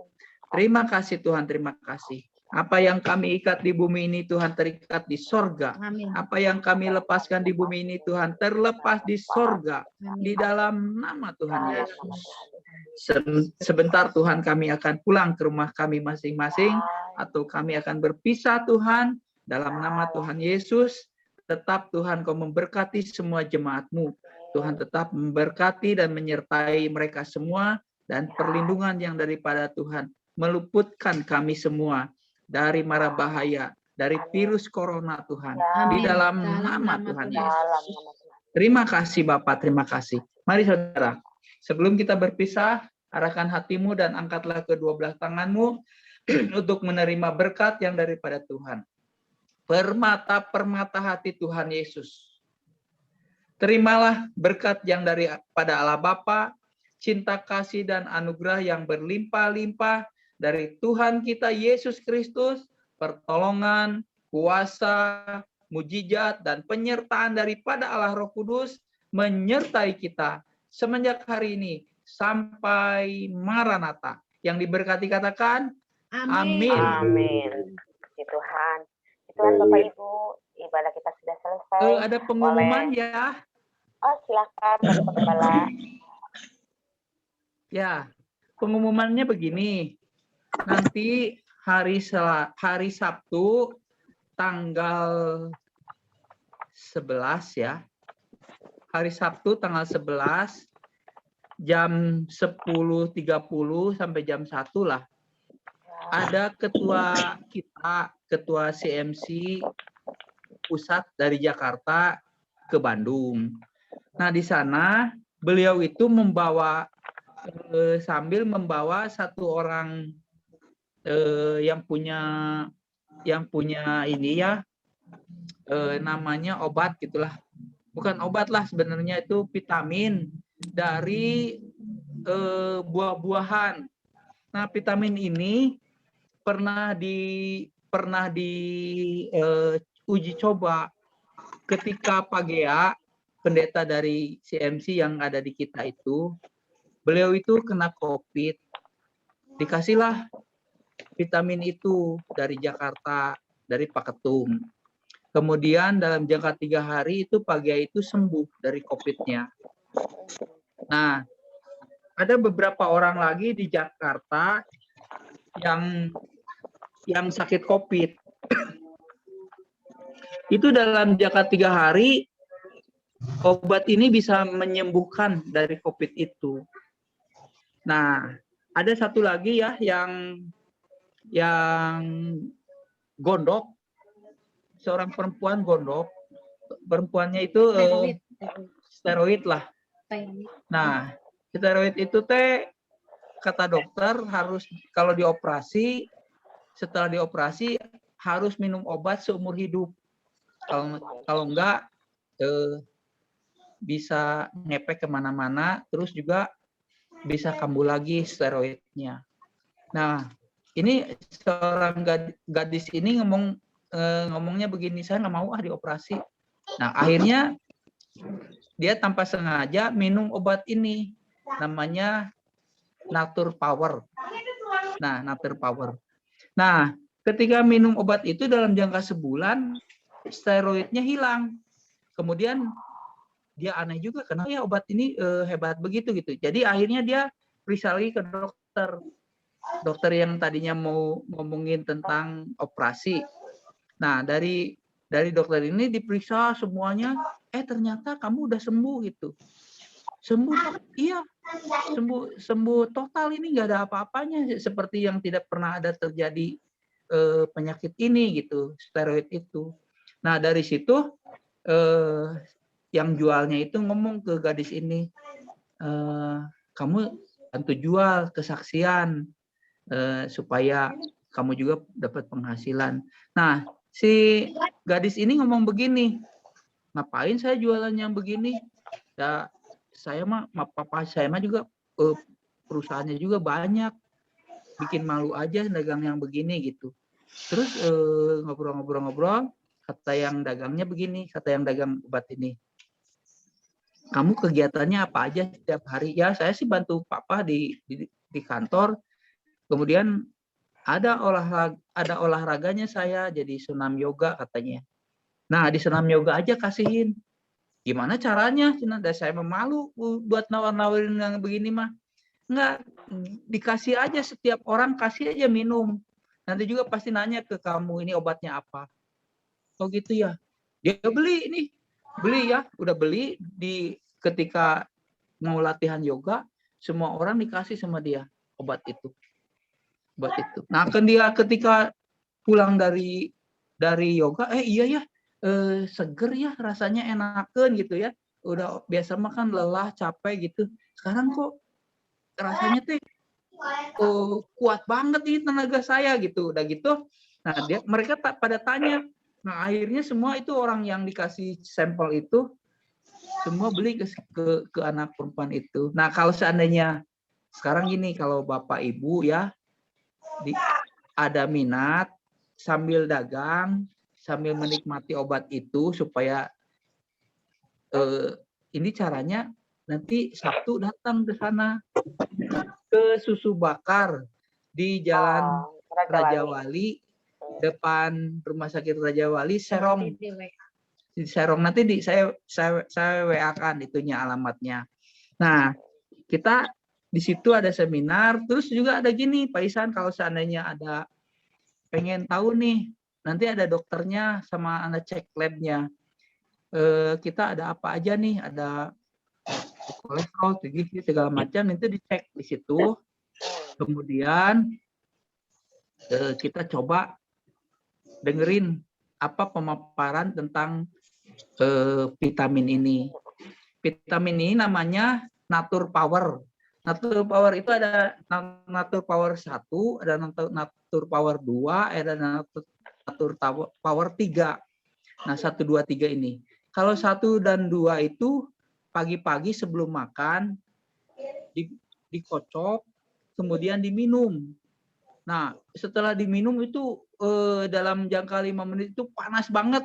Terima kasih Tuhan, terima kasih. Apa yang kami ikat di bumi ini Tuhan terikat di sorga. Amin. Apa yang kami lepaskan di bumi ini Tuhan terlepas di sorga. Di dalam nama Tuhan Yesus. Sebentar Tuhan kami akan pulang ke rumah kami masing-masing. Atau kami akan berpisah Tuhan. Dalam nama Tuhan Yesus. Tetap Tuhan kau memberkati semua jemaat-Mu. Tuhan tetap memberkati dan menyertai mereka semua. Dan perlindungan yang daripada Tuhan meluputkan kami semua dari mara bahaya, dari virus corona Tuhan. Di dalam nama Tuhan Yesus. Terima kasih Bapak, terima kasih. Mari saudara, sebelum kita berpisah, arahkan hatimu dan angkatlah kedua belah tanganmu untuk menerima berkat yang daripada Tuhan. Permata-permata hati Tuhan Yesus. Terimalah berkat yang daripada Allah Bapa, cinta kasih dan anugerah yang berlimpah-limpah dari Tuhan kita Yesus Kristus, pertolongan, kuasa, mujizat, dan penyertaan daripada Allah Roh Kudus menyertai kita semenjak hari ini sampai Maranatha. Yang diberkati katakan, amin. Amin. Puji Tuhan. Tuhan Bapak Ibu, ibadah kita sudah selesai. Ada pengumuman ya? Oh, silakan Bapak Gembala. Ya, pengumumannya begini. Nanti hari Sabtu tanggal 11 ya. Hari Sabtu tanggal 11 jam 10.30 sampai jam 1 lah. Ada ketua kita, ketua CMC pusat dari Jakarta ke Bandung. Nah, di sana beliau itu sambil membawa satu orang yang punya ini ya, namanya obat gitulah. Bukan obat lah sebenarnya, itu vitamin dari buah-buahan. Nah, vitamin ini pernah uji coba ketika Pak Gea, pendeta dari CMC yang ada di kita itu, beliau itu kena COVID. Dikasihlah vitamin itu dari Jakarta, dari Pak Ketum. Kemudian dalam jangka 3 hari itu Pak Gea itu sembuh dari COVID-nya. Nah, ada beberapa orang lagi di Jakarta yang sakit COVID. Itu dalam jangka 3 hari obat ini bisa menyembuhkan dari COVID itu. Nah, ada satu lagi ya yang gondok, seorang perempuan gondok. Perempuannya itu steroid lah. Nah, steroid itu kata dokter harus kalau dioperasi, setelah dioperasi harus minum obat seumur hidup. Kalau enggak bisa ngepek kemana-mana, terus juga bisa kambuh lagi steroidnya. Nah, ini seorang gadis ini ngomongnya begini, saya nggak mau dioperasi. Nah, akhirnya dia tanpa sengaja minum obat ini, namanya Nature Power. Nah, Nature Power. Nah, ketika minum obat itu dalam jangka sebulan, steroidnya hilang. Kemudian dia aneh juga, kenapa ya obat ini hebat begitu gitu. Jadi akhirnya dia periksa lagi ke dokter. Dokter yang tadinya mau ngomongin tentang operasi. Nah, dari dokter ini diperiksa semuanya, ternyata kamu udah sembuh gitu. Sembuh, iya. Sembuh total, ini nggak ada apa-apanya, seperti yang tidak pernah ada terjadi penyakit ini gitu, steroid itu. Nah, dari situ yang jualnya itu ngomong ke gadis ini, kamu bantu jual kesaksian supaya kamu juga dapat penghasilan. Nah, si gadis ini ngomong begini, ngapain saya jualan yang begini? Ya, saya mah papa saya mah juga perusahaannya juga banyak, bikin malu aja dagang yang begini gitu. Terus ngobrol-ngobrol, kata yang dagangnya begini, kata yang dagang obat ini, kamu kegiatannya apa aja setiap hari? Ya, saya sih bantu papa di kantor. Kemudian ada olahraganya saya jadi senam yoga katanya. Nah, di senam yoga aja kasihin. Gimana caranya? Dan saya memalu buat nawar-nawarin yang begini mah. Enggak, dikasih aja, setiap orang kasih aja minum. Nanti juga pasti nanya ke kamu, ini obatnya apa. Oh gitu ya. Dia beli ya, udah beli ketika mau latihan yoga, semua orang dikasih sama dia obat itu. Nah, kan dia ketika pulang dari yoga, iya ya, seger ya, rasanya enakan gitu ya. Udah biasa makan lelah, capek gitu. Sekarang kok rasanya teh kuat banget nih tenaga saya gitu. Udah gitu, nah mereka pada tanya. Nah, akhirnya semua itu orang yang dikasih sampel itu semua beli ke anak perempuan itu. Nah, kalau seandainya sekarang gini, kalau Bapak Ibu ya ada minat sambil dagang, sambil menikmati obat itu supaya ini caranya nanti Sabtu datang ke sana ke Susu Bakar di Jalan Raja Wali depan Rumah Sakit Raja Wali Serong. Di Serong nanti saya WA-kan itunya alamatnya. Nah, kita di situ ada seminar, terus juga ada gini Pak Isan, kalau seandainya ada pengen tahu nih, nanti ada dokternya sama Anda cek labnya. Kita ada apa aja nih, ada kolesterol, tinggi, segala macam, itu dicek di situ. Kemudian kita coba dengerin apa pemaparan tentang vitamin ini. Vitamin ini namanya Natur Power. Natur Power itu ada Natur Power 1, ada Natur Power 2, ada Natur Power 3. Nah, 1, 2, 3 ini. Kalau 1 dan 2 itu pagi-pagi sebelum makan dikocok, kemudian diminum. Nah, setelah diminum itu dalam jangka 5 menit itu panas banget.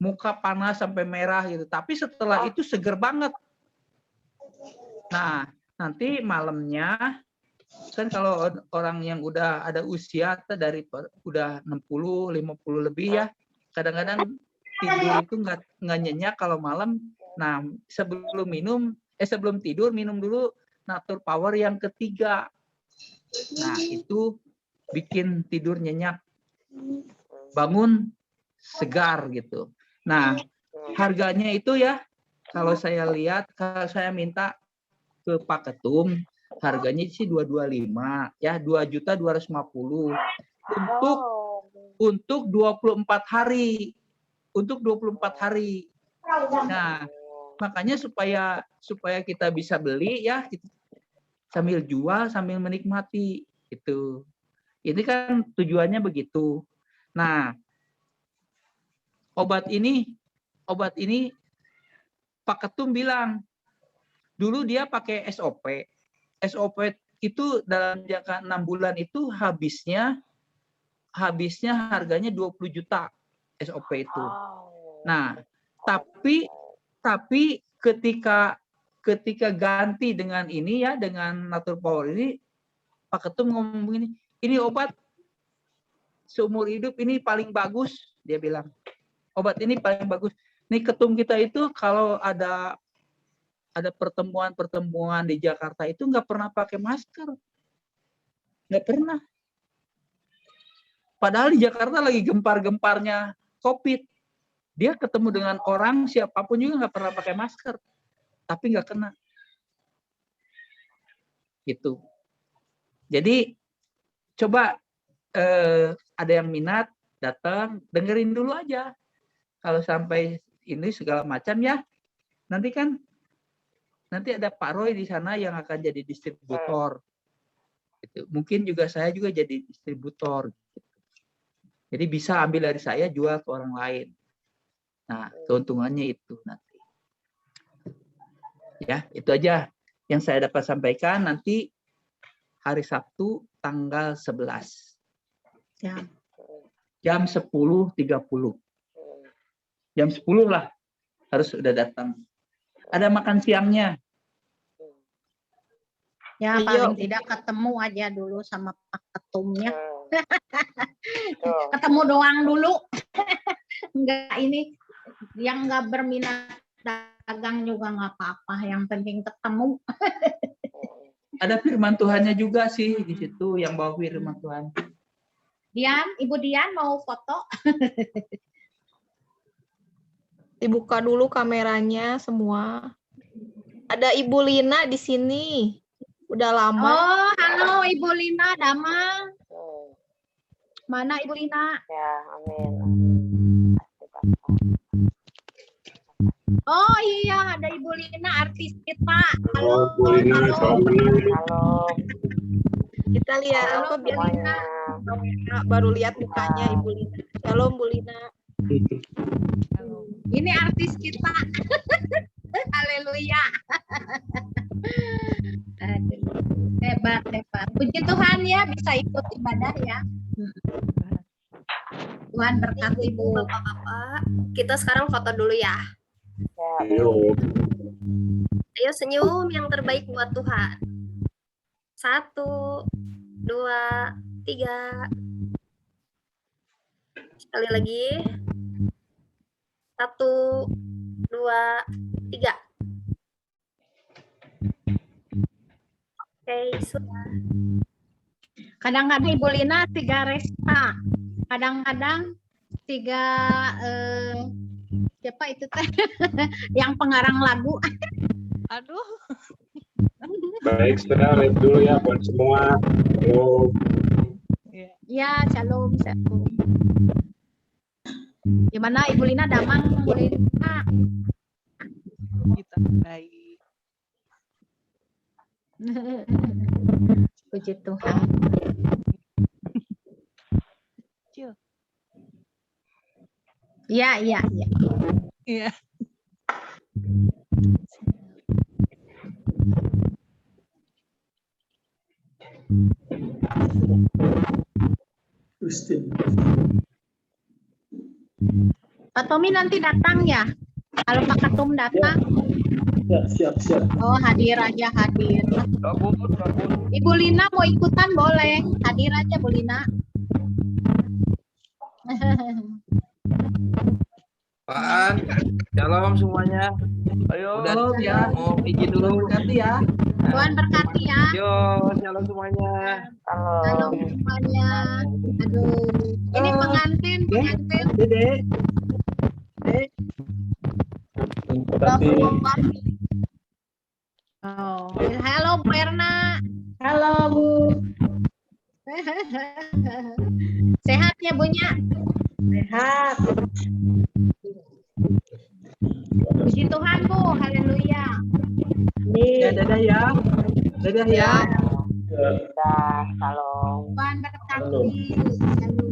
Muka panas sampai merah gitu. Tapi setelah itu seger banget. Nah, nanti malamnya kan kalau orang yang udah ada usia dari udah 60, 50 lebih ya, kadang-kadang tidur itu nggak nyenyak kalau malam. Nah, sebelum tidur minum dulu Natur Power yang ketiga. Nah, itu bikin tidur nyenyak, bangun segar gitu. Nah, harganya itu ya, kalau saya lihat, kalau saya minta ke Pak Ketum, harganya sih 225 ya, 2.250 untuk 24 hari. Untuk 24 hari. Nah, makanya supaya kita bisa beli ya, sambil jual sambil menikmati itu. Ini kan tujuannya begitu. Nah, obat ini Pak Ketum bilang dulu dia pakai SOP. SOP itu dalam jangka 6 bulan itu habisnya harganya 20 juta SOP itu. Nah, tapi ketika ganti dengan ini ya, dengan Natur Power ini, Pak Ketum ngomong begini, ini obat seumur hidup ini paling bagus, dia bilang. Obat ini paling bagus. Nih Ketum kita itu kalau ada pertemuan di Jakarta itu nggak pernah pakai masker. Nggak pernah. Padahal di Jakarta lagi gempar-gemparnya COVID. Dia ketemu dengan orang siapapun juga nggak pernah pakai masker, tapi nggak kena. Gitu. Jadi coba ada yang minat datang, dengerin dulu aja. Kalau sampai ini segala macam ya, nanti ada Pak Roy di sana yang akan jadi distributor. Gitu. Mungkin juga saya juga jadi distributor. Gitu. Jadi bisa ambil dari saya jual ke orang lain. Nah, keuntungannya itu nanti. Ya, itu aja yang saya dapat sampaikan. Nanti hari Sabtu tanggal 11. Ya. Jam 10.30. Jam 10 lah harus sudah datang. Ada makan siangnya. Ya, paling tidak ketemu aja dulu sama Pak Ketumnya. Tuh. Ketemu doang dulu. Enggak ini yang enggak berminat dagang juga nggak apa-apa, yang penting ketemu. Ada firman Tuhannya juga sih di situ yang bawa firman Tuhan. Dian, Ibu Dian mau foto? Dibuka dulu kameranya semua. Ada Ibu Lina di sini. Udah lama. Oh, halo Ibu Lina, Dama. Mana Ibu Lina? Ya, amin. Oh iya, ada Ibu Lina, artis kita. Halo, Bu Lina, salam kenal. Halo. Kita lihat Halo, apa Bu biar Lina. kita baru lihat mukanya Ibu Lina. Shalom Bu Lina. Ini artis kita. Haleluya. Aduh, hebat, hebat. Puji Tuhan ya, bisa ikut ibadah ya. Tuhan berkati Ibu, Bu. Bapak-bapak, kita sekarang foto dulu ya. Ya, Ayo. Ayo senyum yang terbaik buat Tuhan. 1, 2, 3. Sekali lagi. 1, 2, 3. Oke, sudah. Kadang-kadang Ibu Lina 3 Resta. Kadang-kadang 3 siapa itu teh? Yang pengarang lagu. Aduh. Baik, saudara, lihat dulu ya buat semua. Halo. Ya, shalom, shalom. Gimana Ibu Lina, Damang, Bu Lina? Kita baik. Puji Tuhan. Iya, iya, iya. Iya. Pak Tommy nanti datang ya? Kalau Pak Ketum datang? Ya, siap. Oh, hadir aja, hadir. Ibu Lina mau ikutan boleh. Hadir aja, Bu Lina. Pak, shalom semuanya. Ayo, Shalom ya. mau izin dulu. Berkati ya. Tuhan berkati ya. Yo, shalom semuanya. halo. Halo semuanya. Aduh, ini pengantin. Dede. Oh, halo Bu Erna. Halo Bu. Sehat ya Bunya? Sehat. Puji Tuhan Bu, haleluya. Ya, dadah ya. Dadah ya. Dah, shalom. Tuhan berkati. Haleluya.